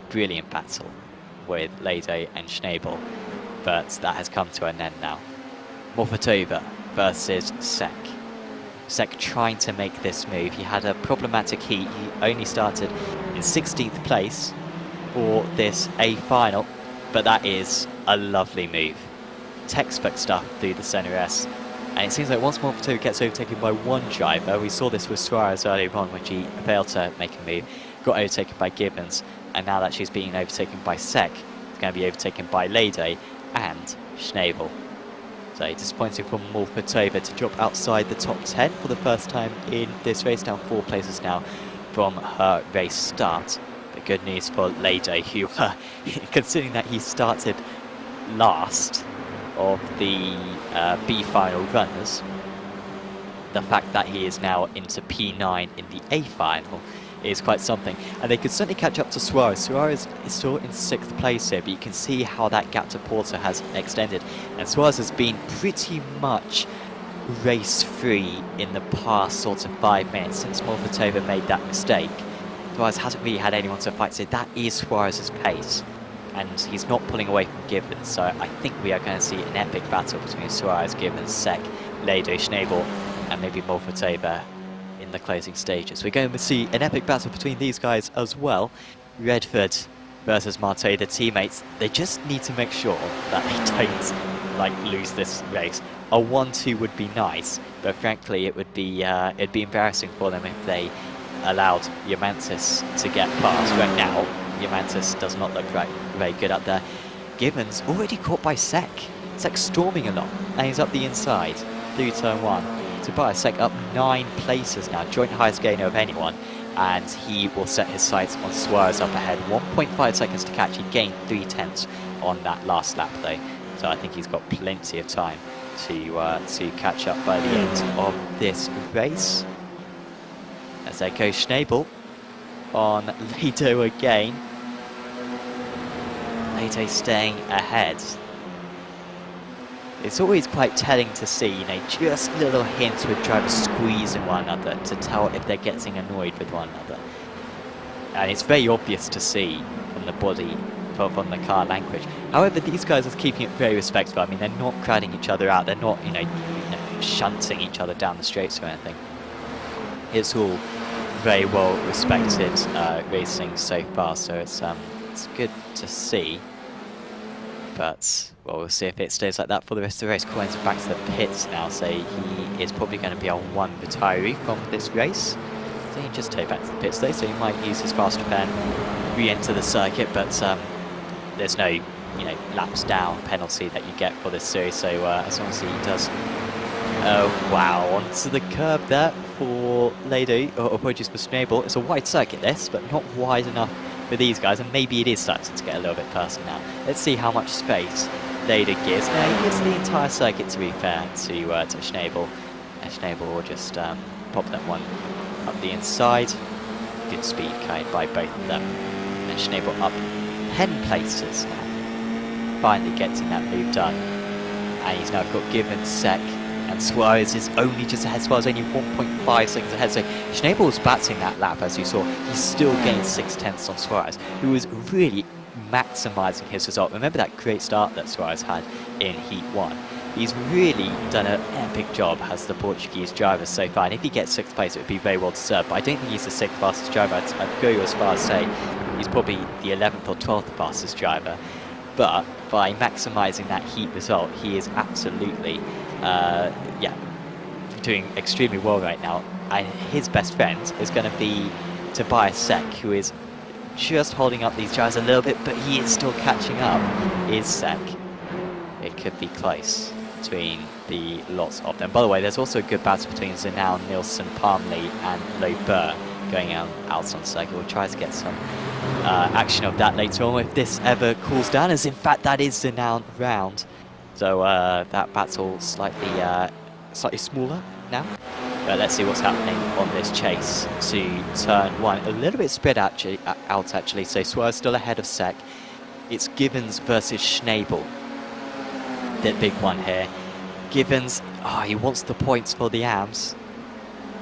brilliant battle with Leder and Schnabel, but that has come to an end now. Morphetova versus Sek. Sek trying to make this move. He had a problematic heat. He only started in 16th place for this A final, but that is a lovely move. Textbook stuff through the center S. And it seems like once Morphetova gets overtaken by one driver, we saw this with Suarez earlier on, which he failed to make a move, got overtaken by Gibbons, and now that she's being overtaken by Sek, it's going to be overtaken by Leder and Schnabel. So disappointing for Morphetova to drop outside the top 10 for the first time in this race, down 4 places now from her race start. But good news for Leder, who, considering that he started last of the B final runners, the fact that he is now into P9 in the A final is quite something, and they could certainly catch up to Suarez. Suarez is still in 6th place here, but you can see how that gap to Porter has extended, and Suarez has been pretty much race-free in the past sort of 5 minutes since Morphetova made that mistake. Suarez hasn't really had anyone to fight, so that is Suarez's pace, and he's not pulling away from Gibbons, so I think we are going to see an epic battle between Suarez, Gibbons, Sek, Leder, Schnabel, and maybe Morphetova in the closing stages. We're going to see an epic battle between these guys as well. Redford versus Marteau, the teammates, they just need to make sure that they don't lose this race. A 1-2 would be nice, but frankly it'd be embarrassing for them if they allowed Yamantis to get past. Right now, Yamantis does not look very good up there. Gibbons already caught by Sek. Sek storming along, and he's up the inside through turn 1. Tobias Sek up 9 places now, joint highest gainer of anyone, and he will set his sights on Suarez up ahead. 1.5 seconds to catch. He gained 3/10 on that last lap though, so I think he's got plenty of time to catch up by the end of this race. As there goes Schnabel on Leder again. Leder staying ahead. It's always quite telling to see, you know, just little hints with drivers squeezing one another to tell if they're getting annoyed with one another. And it's very obvious to see from the body, from the car language. However, these guys are keeping it very respectful. I mean, they're not crowding each other out. They're not, you know, shunting each other down the straights or anything. It's all very well respected racing so far, so it's good to see. But, well, we'll see if it stays like that for the rest of the race. Coenza back to the pits now, so he is probably going to be on 1 retiree from this race. So he just take back to the pits though, so he might use his faster pen, re-enter the circuit, but there's no, you know, laps down penalty that you get for this series, so as long as he does... Oh, wow, onto the curb there for Leder, or apologies for Schnabel. It's a wide circuit this, but not wide enough for these guys, and maybe it is starting to get a little bit personal now. Let's see how much space Leder gives. Now he gives the entire circuit, to be fair, to Schnabel. And Schnabel will just pop that one up the inside. Good speed carried by both of them. And Schnabel up 10 places now. Finally getting that move done. And he's now got Given, Sec, and Suarez is only just ahead. Suarez only 1.5 seconds ahead. So Schnabel was battling that lap, as you saw. He still gained 6/10 on Suarez, who was really maximising his result. Remember that great start that Suarez had in Heat 1. He's really done an epic job as the Portuguese driver so far, and if he gets 6th place, it would be very well deserved. But I don't think he's the 6th fastest driver. I'd go as far as say he's probably the 11th or 12th fastest driver. But by maximising that Heat result, he is absolutely, doing extremely well right now. And his best friend is going to be Tobias Sec, who is just holding up these drivers a little bit, but he is still catching up. Is Sec? It could be close between the lots of them. By the way, there's also a good battle between Zenow, Nilsson, Palmley and Lobert going out on circle. We'll try to get some action of that later on if this ever cools down, as in fact that is Zenow round. So that battle slightly smaller now. But let's see what's happening on this chase to turn 1. A little bit spread out actually, so Suarez still ahead of Sec. It's Givens versus Schnabel. The big one here. Givens, he wants the points for the AMs,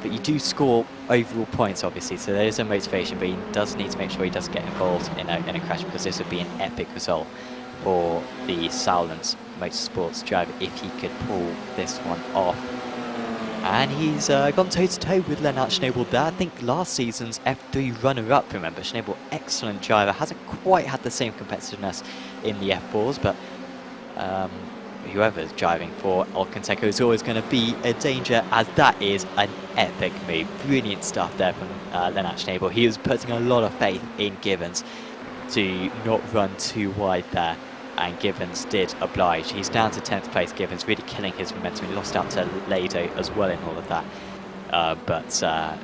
but you do score overall points obviously, so there is a motivation, but he does need to make sure he doesn't get involved in a crash, because this would be an epic result for the Sauerland Motorsports driver if he could pull this one off. And he's gone toe-to-toe with Lennart Schnabel there. I think last season's F3 runner-up, remember. Schnabel, excellent driver, hasn't quite had the same competitiveness in the F4s, but whoever's driving for Alcanteco is always going to be a danger, as that is an epic move. Brilliant stuff there from Lennart Schnabel. He was putting a lot of faith in Givens to not run too wide there, and Givens did oblige. He's down to 10th place. Givens really killing his momentum. He lost out to Lado as well in all of that. But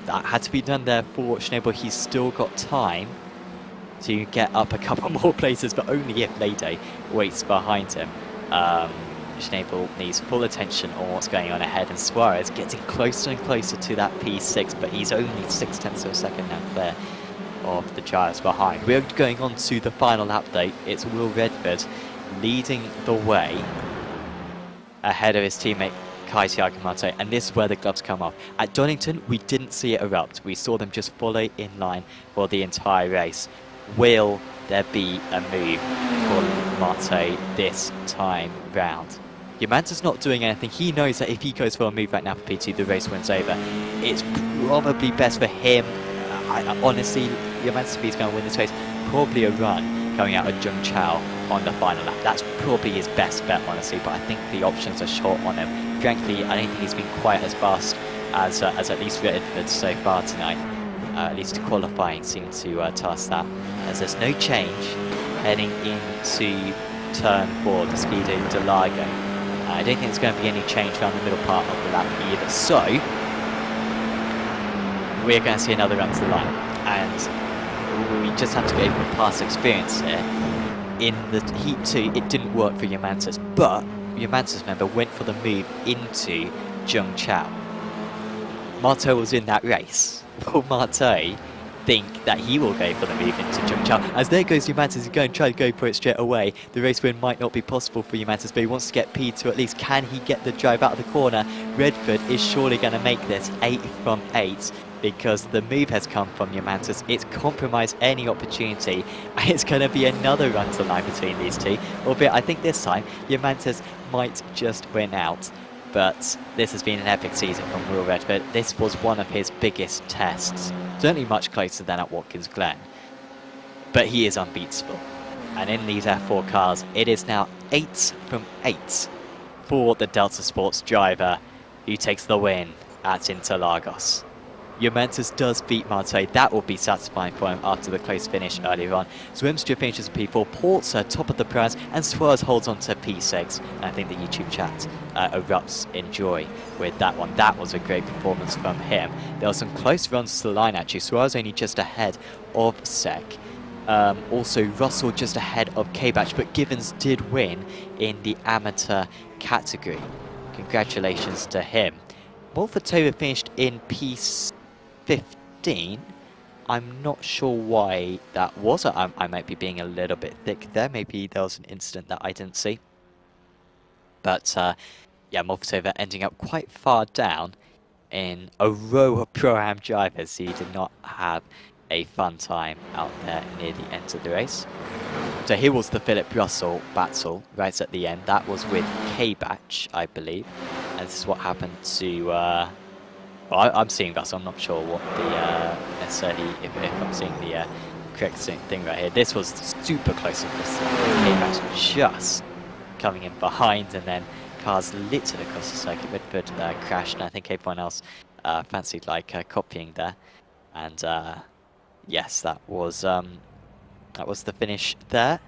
that had to be done there for Schnabel. He's still got time to get up a couple more places, but only if Lado waits behind him. Schnabel needs full attention on what's going on ahead, and Suarez getting closer and closer to that P6, but he's only 6/10 of a second now clear of the drivers behind. We're going on to the final update. It's Will Redford leading the way ahead of his teammate Kai-Thiago Marte, and this is where the gloves come off. At Donington, we didn't see it erupt. We saw them just follow in line for the entire race. Will there be a move for Marte this time round? Yamanta's not doing anything. He knows that if he goes for a move right now for P2, the race wins over. It's probably best for him. Honestly, Yamanta Speed's going to win this race. Probably a run coming out of Jung Chao on the final lap. That's probably his best bet, honestly, but I think the options are short on him. Frankly, I don't think he's been quite as fast as at least Redford so far tonight. At least qualifying seemed to task that, as there's no change heading into turn 4, the Skido Interlagos. I don't think there's going to be any change around the middle part of the lap either. So we're going to see another run to the line, and we just have to go from past experience here. In the Heat 2, it didn't work for Yamantas, but Yamantas, remember, went for the move into Jung Chao. Marte was in that race. Will Marte think that he will go for the move into Jung Chao? As there goes Yamantas, he's going to try to go for it straight away. The race win might not be possible for Yamantas, but he wants to get P2 at least. Can he get the drive out of the corner? Redford is surely going to make this 8 from 8. Because the move has come from Yamantas. It's compromised any opportunity, and it's going to be another run to the line between these two. Albeit, I think this time, Yamantas might just win out. But this has been an epic season from Will Redford. This was one of his biggest tests. Certainly much closer than at Watkins Glen. But he is unbeatable. And in these F4 cars, it is now 8 from 8 for the Delta Sports driver, who takes the win at Interlagos. Yamantas does beat Marte. That will be satisfying for him after the close finish earlier on. Zwimstra finishes P4, Porter top of the prize, and Suarez holds on to P6. And I think the YouTube chat erupts in joy with that one. That was a great performance from him. There were some close runs to the line actually. Suarez only just ahead of Sec. Also Russell just ahead of K-Batch, but Givens did win in the amateur category. Congratulations to him. Molfatova finished in P15. I'm not sure why that was. I might be being a little bit thick there. Maybe there was an incident that I didn't see. But yeah, Molfatova ending up quite far down in a row of Pro-Am drivers who did not have a fun time out there near the end of the race. So here was the Philip Russell battle right at the end. That was with K-Batch, I believe. And this is what happened to... well, I'm seeing that, so I'm not sure what the... necessarily, if I'm seeing the correct thing right here. This was super close to this. K-Batch just coming in behind, and then cars littered across the circuit. Redford crashed, and I think everyone else fancied like copying there. And yes, that was the finish there.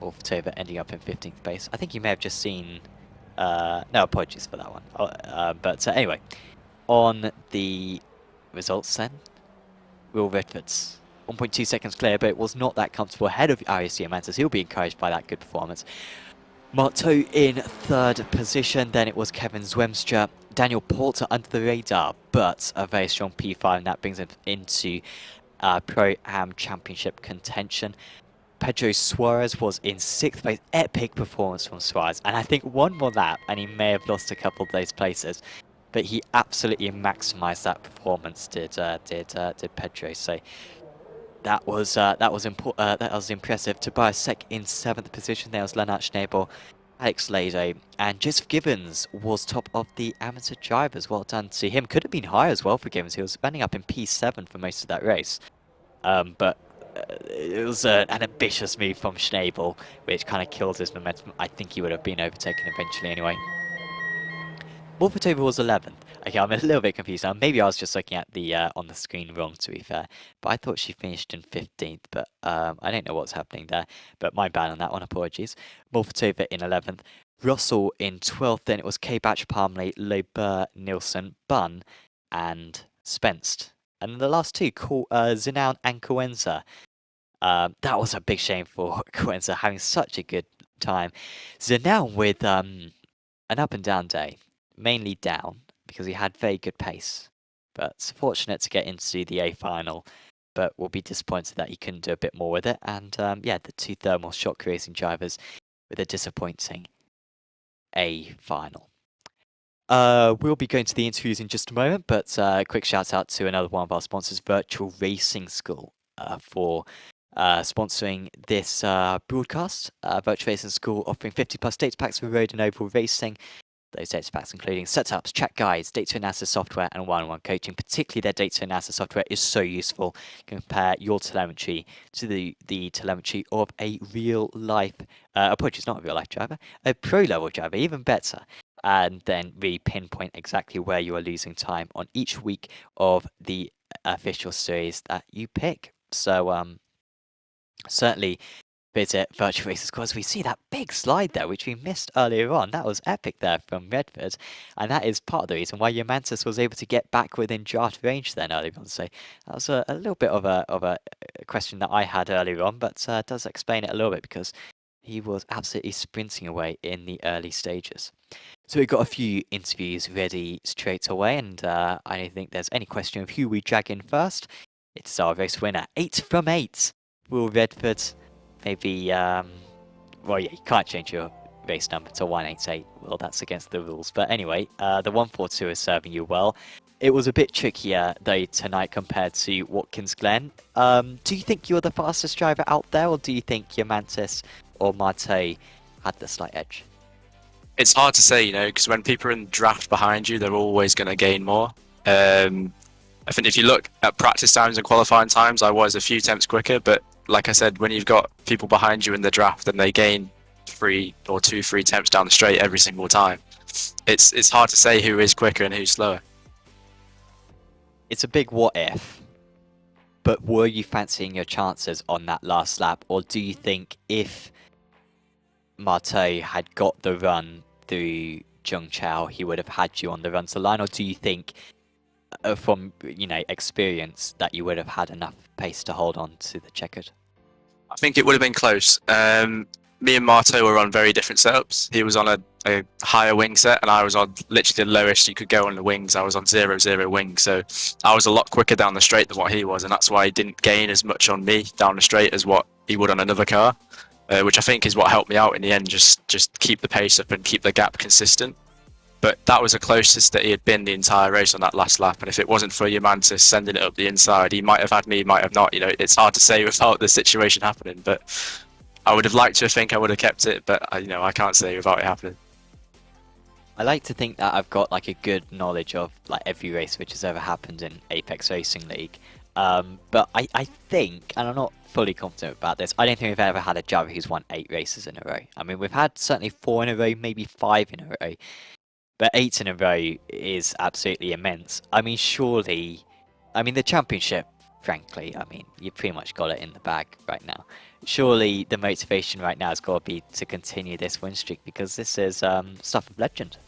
Molfatova ending up in 15th place. I think you may have just seen... no, apologies for that one. But anyway, on the results then, Will Redford's 1.2 seconds clear, but it was not that comfortable ahead of iRacing Mantis. He'll be encouraged by that good performance. Marto in 3rd position, then it was Kevin Zwemstra, Daniel Porter under the radar, but a very strong P5, and that brings him into Pro-Am Championship contention. Pedro Suarez was in 6th place. Epic performance from Suarez, and I think one more lap and he may have lost a couple of those places, but he absolutely maximized that performance, did Pedro. So that was impressive. Tobias Sek in 7th position. There was Lennart Schnabel, Alex Lado, and Joseph Gibbons was top of the amateur drivers. Well done to him. Could have been higher as well for Gibbons. He was ending up in P7 for most of that race, but it was an ambitious move from Schnabel, which kind of killed his momentum. I think he would have been overtaken eventually anyway. Molfatova was 11th. Okay, I'm a little bit confused now. Maybe I was just looking at the on the screen wrong, to be fair. But I thought she finished in 15th, but I don't know what's happening there. But my bad on that one, apologies. Molfatova in 11th. Russell in 12th. Then it was K-Batch, Palmley, Lober, Nilsson, Bunn, and Spence. And the last two, Zinown and Coenza. That was a big shame for Coenza having such a good time. Zinown with an up and down day. Mainly down, because he had very good pace, but fortunate to get into the A final, but will be disappointed that he couldn't do a bit more with it. And yeah, the two thermal shock racing drivers with a disappointing A final. We'll be going to the interviews in just a moment, but a quick shout out to another one of our sponsors, Virtual Racing School, for sponsoring this broadcast. Virtual Racing School offering 50+ data packs for road and oval racing. Those data packs including setups, track guides, data analysis software, and one-on-one coaching. Particularly their data analysis software is so useful. Compare your telemetry to the telemetry of a real-life, apologies, not a real-life driver, a pro-level driver, even better. And then really pinpoint exactly where you are losing time on each week of the official series that you pick. So certainly visit Virtual Racing School as we see that big slide there, which we missed earlier on. That was epic there from Redford, and that is part of the reason why your Mantis was able to get back within draft range then earlier on. So that was a little bit of a question that I had earlier on, but does explain it a little bit because he was absolutely sprinting away in the early stages. So we've got a few interviews ready straight away, and I don't think there's any question of who we drag in first. It's our race winner, 8 from 8, Will Redford. Maybe, well, yeah, you can't change your race number to 188. Well, that's against the rules. But anyway, the 142 is serving you well. It was a bit trickier, though, tonight compared to Watkins Glen. Do you think you're the fastest driver out there, or do you think your Mantis or Marte had the slight edge? It's hard to say, you know, because when people are in draft behind you, they're always going to gain more. I think if you look at practice times and qualifying times, I was a few tenths quicker, but like I said, when you've got people behind you in the draft, then they gain 3 or 2 free attempts down the straight every single time. It's hard to say who is quicker and who's slower. It's a big what if, but were you fancying your chances on that last lap, or do you think if Marte had got the run through Zhengchao, he would have had you on the run to the line, or do you think from experience that you would have had enough pace to hold on to the checkered? I think it would have been close. Me and Marto were on very different setups. He was on a a higher wing set, and I was on literally the lowest you could go on the wings. I was on 0-0 wing, so I was a lot quicker down the straight than what he was, and that's why he didn't gain as much on me down the straight as what he would on another car, which I think is what helped me out in the end. Just keep the pace up and keep the gap consistent. But that was the closest that he had been the entire race on that last lap, and if it wasn't for Mantis sending it up the inside, he might have had me, he might have not. You know, it's hard to say without the situation happening, but I would have liked to think I would have kept it, but you know, I can't say without it happening. I like to think that I've got like a good knowledge of like every race which has ever happened in Apex Racing League. But I think, and I'm not fully confident about this, I don't think we've ever had a driver who's won 8 races in a row. I mean, we've had certainly 4 in a row, maybe 5 in a row. But 8 in a row is absolutely immense. I mean, surely, I mean, the championship, frankly, I mean, you've pretty much got it in the bag right now. Surely the motivation right now has got to be to continue this win streak, because this is stuff of legend.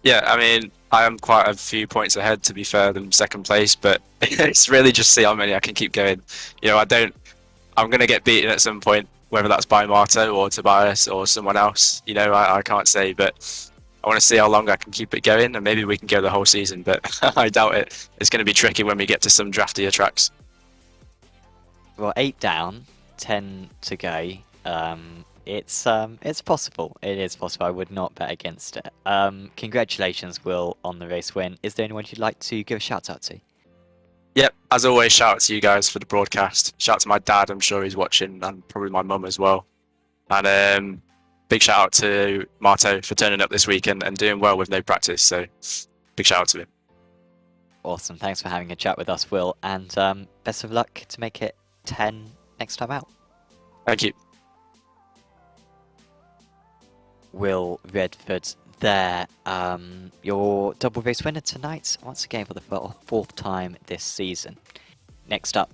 Yeah, I mean, I am quite a few points ahead, to be fair, than second place, but it's really just see how many I can keep going. You know, I'm going to get beaten at some point, whether that's by Marto or Tobias or someone else. You know, I can't say, but I want to see how long I can keep it going, and maybe we can go the whole season, but I doubt it. It's going to be tricky when we get to some draftier tracks. Well, 8 down, 10 to go. It's possible. It is possible. I would not bet against it. Congratulations, Will, on the race win. Is there anyone you'd like to give a shout out to? Yep, as always, shout out to you guys for the broadcast. Shout out to my dad, I'm sure he's watching, and probably my mum as well. And big shout out to Marto for turning up this week and doing well with no practice. So big shout out to him. Awesome. Thanks for having a chat with us, Will. And best of luck to make it 10 next time out. Thank you. Will Redford there. Your double race winner tonight, once again for the 4th time this season. Next up.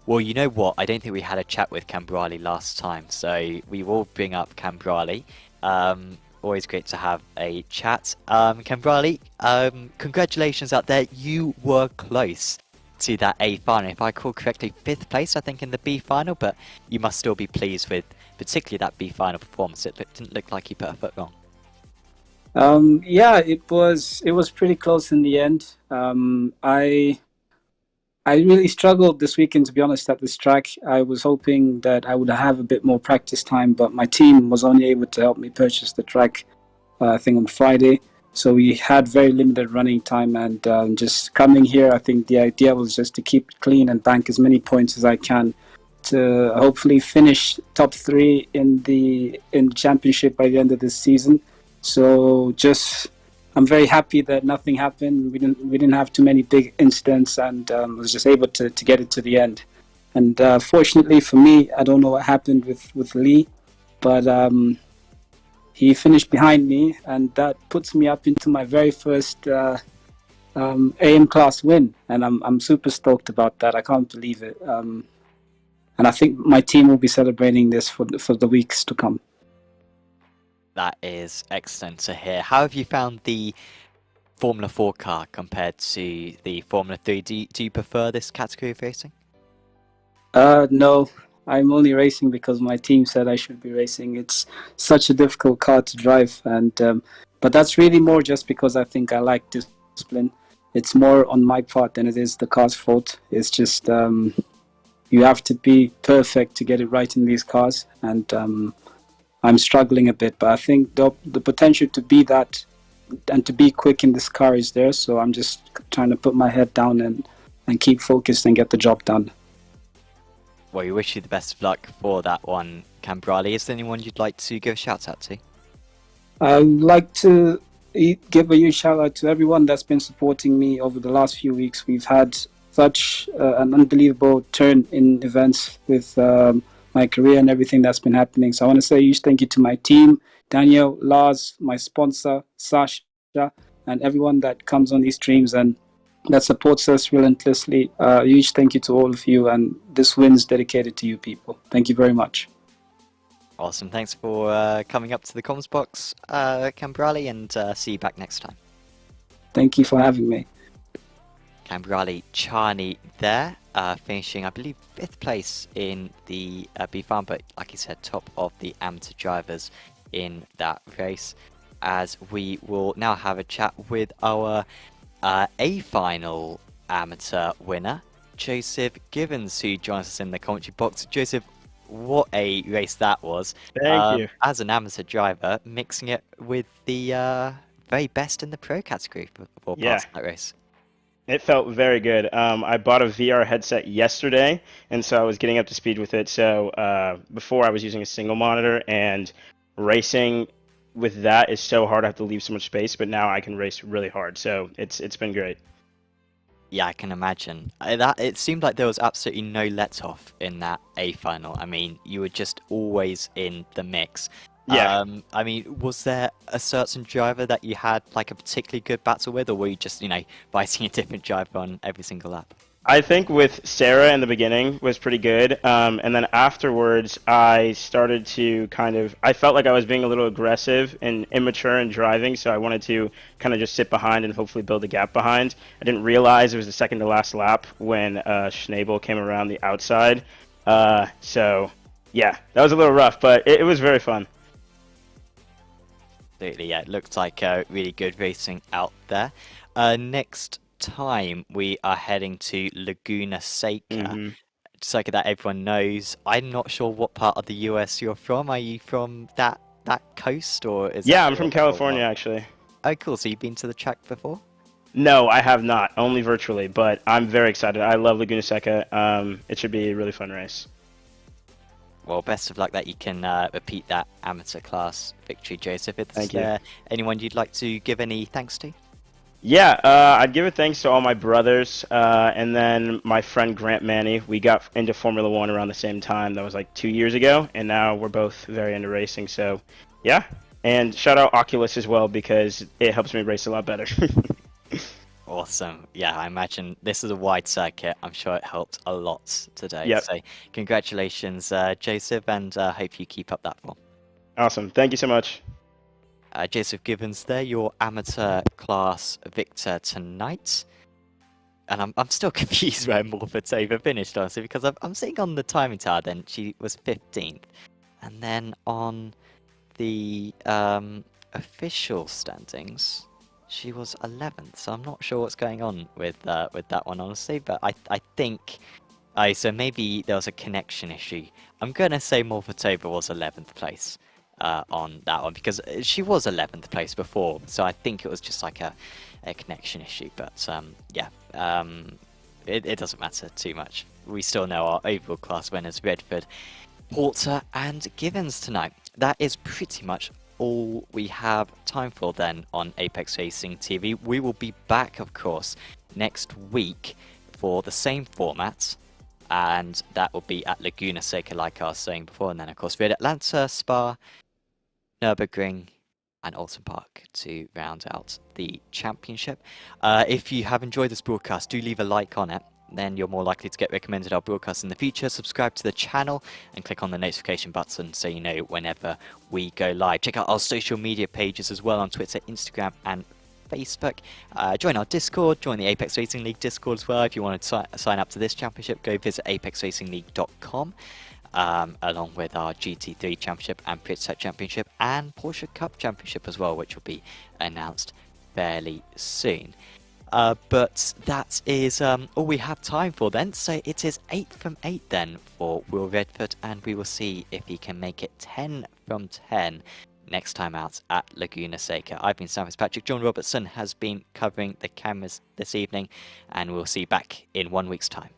Well, you know what? I don't think we had a chat with Cambrali last time, so we will bring up Cambrali. Always great to have a chat. Cambrali, congratulations out there. You were close to that A final. If I recall correctly, 5th place, I think, in the B final, but you must still be pleased with particularly that B final performance. It didn't look like you put a foot wrong. Yeah, it was pretty close in the end. I really struggled this weekend, to be honest, at this track. I was hoping that I would have a bit more practice time, but my team was only able to help me purchase the track, I think, on Friday. So we had very limited running time, and just coming here, I think the idea was just to keep it clean and bank as many points as I can to hopefully finish top 3 in the championship by the end of this season. So I'm very happy that nothing happened. We didn't have too many big incidents, and was just able to get it to the end. And fortunately for me, I don't know what happened with Lee, but he finished behind me, and that puts me up into my very first AM class win, and I'm super stoked about that. I can't believe it, and I think my team will be celebrating this for the weeks to come. That is excellent to hear. How have you found the Formula 4 car compared to the Formula 3? Do you prefer this category of racing? No, I'm only racing because my team said I should be racing. It's such a difficult car to drive, and but that's really more just because I think I like discipline. It's more on my part than it is the car's fault. It's just you have to be perfect to get it right in these cars, and I'm struggling a bit, but I think the potential to be that and to be quick in this car is there, so I'm just trying to put my head down and keep focused and get the job done. Well, we wish you the best of luck for that one, Cambrali. Is there anyone you'd like to give a shout out to? I'd like to give a huge shout out to everyone that's been supporting me over the last few weeks. We've had such an unbelievable turn in events with my career and everything that's been happening. So I want to say a huge thank you to my team, Daniel, Lars, my sponsor, Sasha, and everyone that comes on these streams and that supports us relentlessly. A huge thank you to all of you, and this win is dedicated to you people. Thank you very much. Awesome. Thanks for coming up to the comms box, Cambrali, and see you back next time. Thank you for having me. Cambrali Charney there, finishing, I believe, 5th place in the B farm, but like you said, top of the amateur drivers in that race. as we will now have a chat with our A final amateur winner, Joseph Gibbons, who joins us in the commentary box. Joseph, what a race that was. Thank you. As an amateur driver, mixing it with the very best in the pro category for passing that race. It felt very good. I bought a VR headset yesterday, and so I was getting up to speed with it. So before I was using a single monitor, and racing with that is so hard. I have to leave so much space, but now I can race really hard. So it's been great. Yeah, I can imagine. It seemed like there was absolutely no let-off in that A final. I mean, you were just always in the mix. Yeah. I mean, was there a certain driver that you had like a particularly good battle with, or were you just, fighting a different driver on every single lap? I think with Sarah in the beginning was pretty good, and then afterwards I started to I felt like I was being a little aggressive and immature in driving, so I wanted to kind of just sit behind and hopefully build a gap behind. I didn't realize it was the second to last lap when Schnabel came around the outside, so yeah, that was a little rough, but it was very fun. Absolutely, yeah, it looked like really good racing out there. Next time we are heading to Laguna Seca. Seca that everyone knows. I'm not sure what part of the US you're from. Are you from that coast, or is Yeah, I'm from California actually. Oh, cool. So you've been to the track before? No, I have not, only virtually, but I'm very excited. I love Laguna Seca. It should be a really fun race. Well, best of luck that you can repeat that amateur class victory, Joseph. Thank you. Anyone you'd like to give any thanks to? Yeah, I'd give it thanks to all my brothers, and then my friend Grant Manny. We got into Formula One around the same time. That was like 2 years ago, and now we're both very into racing. So, yeah. And shout out Oculus as well, because it helps me race a lot better. Awesome. Yeah, I imagine this is a wide circuit. I'm sure it helped a lot today. Yep. So congratulations, Joseph, and hope you keep up that form. Awesome. Thank you so much. Joseph Gibbons there, your amateur class victor tonight. And I'm still confused where Morphetova finished, honestly, because I'm sitting on the timing tower then. She was 15th. And then on the official standings, she was 11th. So I'm not sure what's going on with that one, honestly. But I think... so maybe there was a connection issue. I'm going to say Morphetova was 11th place. On that one, because she was 11th place before, so I think it was just like a connection issue, but it doesn't matter too much. We still know our overall class winners, Redford, Porter and Givens tonight. That is pretty much all we have time for then on Apex Racing TV. We will be back, of course, next week for the same format, and that will be at Laguna Seca, like I was saying before, and then of course we're at Atlanta, Spa, Nürburgring and Alton Park to round out the championship. If you have enjoyed this broadcast, do leave a like on it. Then you're more likely to get recommended our broadcasts in the future. Subscribe to the channel and click on the notification button so you know whenever we go live. Check out our social media pages as well on Twitter, Instagram and Facebook. Join our Discord, join the Apex Racing League Discord as well. If you want to sign up to this championship, go visit apexracingleague.com. Along with our GT3 Championship and Pit Championship and Porsche Cup Championship as well, which will be announced fairly soon. But that is all we have time for then, so it is 8 from 8 then for Will Redford, and we will see if he can make it 10 from 10 next time out at Laguna Seca. I've been Sam Fitzpatrick. John Robertson has been covering the cameras this evening, and we'll see you back in 1 week's time.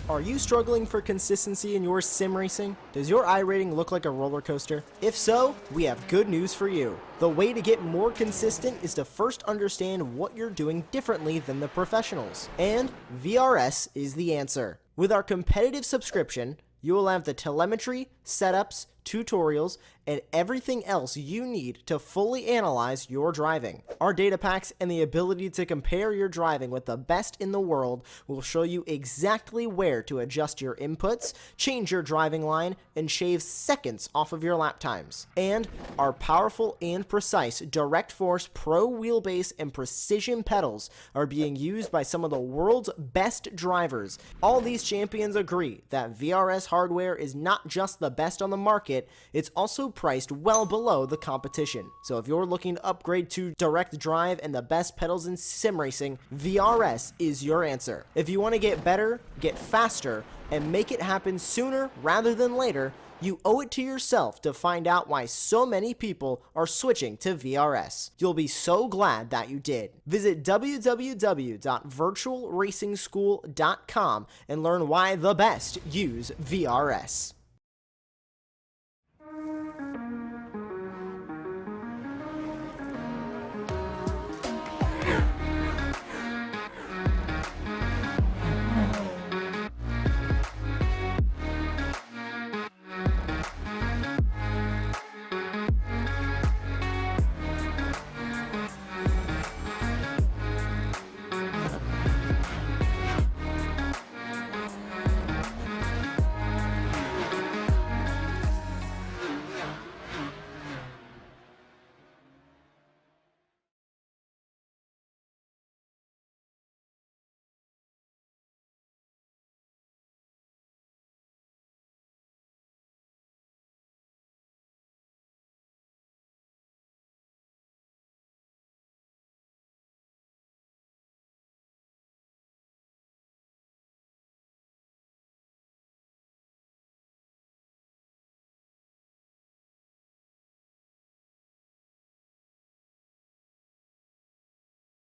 Are you struggling for consistency in your sim racing? Does your iRating look like a roller coaster? If so, we have good news for you. The way to get more consistent is to first understand what you're doing differently than the professionals. And VRS is the answer. With our competitive subscription, you will have the telemetry, setups, tutorials, and everything else you need to fully analyze your driving. Our data packs and the ability to compare your driving with the best in the world will show you exactly where to adjust your inputs, change your driving line, and shave seconds off of your lap times. And our powerful and precise Direct Force Pro wheelbase and precision pedals are being used by some of the world's best drivers. All these champions agree that VRS hardware is not just the best on the market, it's also priced well below the competition. So if you're looking to upgrade to direct drive and the best pedals in sim racing, VRS is your answer. If you want to get better, get faster, and make it happen sooner rather than later, you owe it to yourself to find out why so many people are switching to VRS. You'll be so glad that you did. Visit www.virtualracingschool.com and learn why the best use VRS.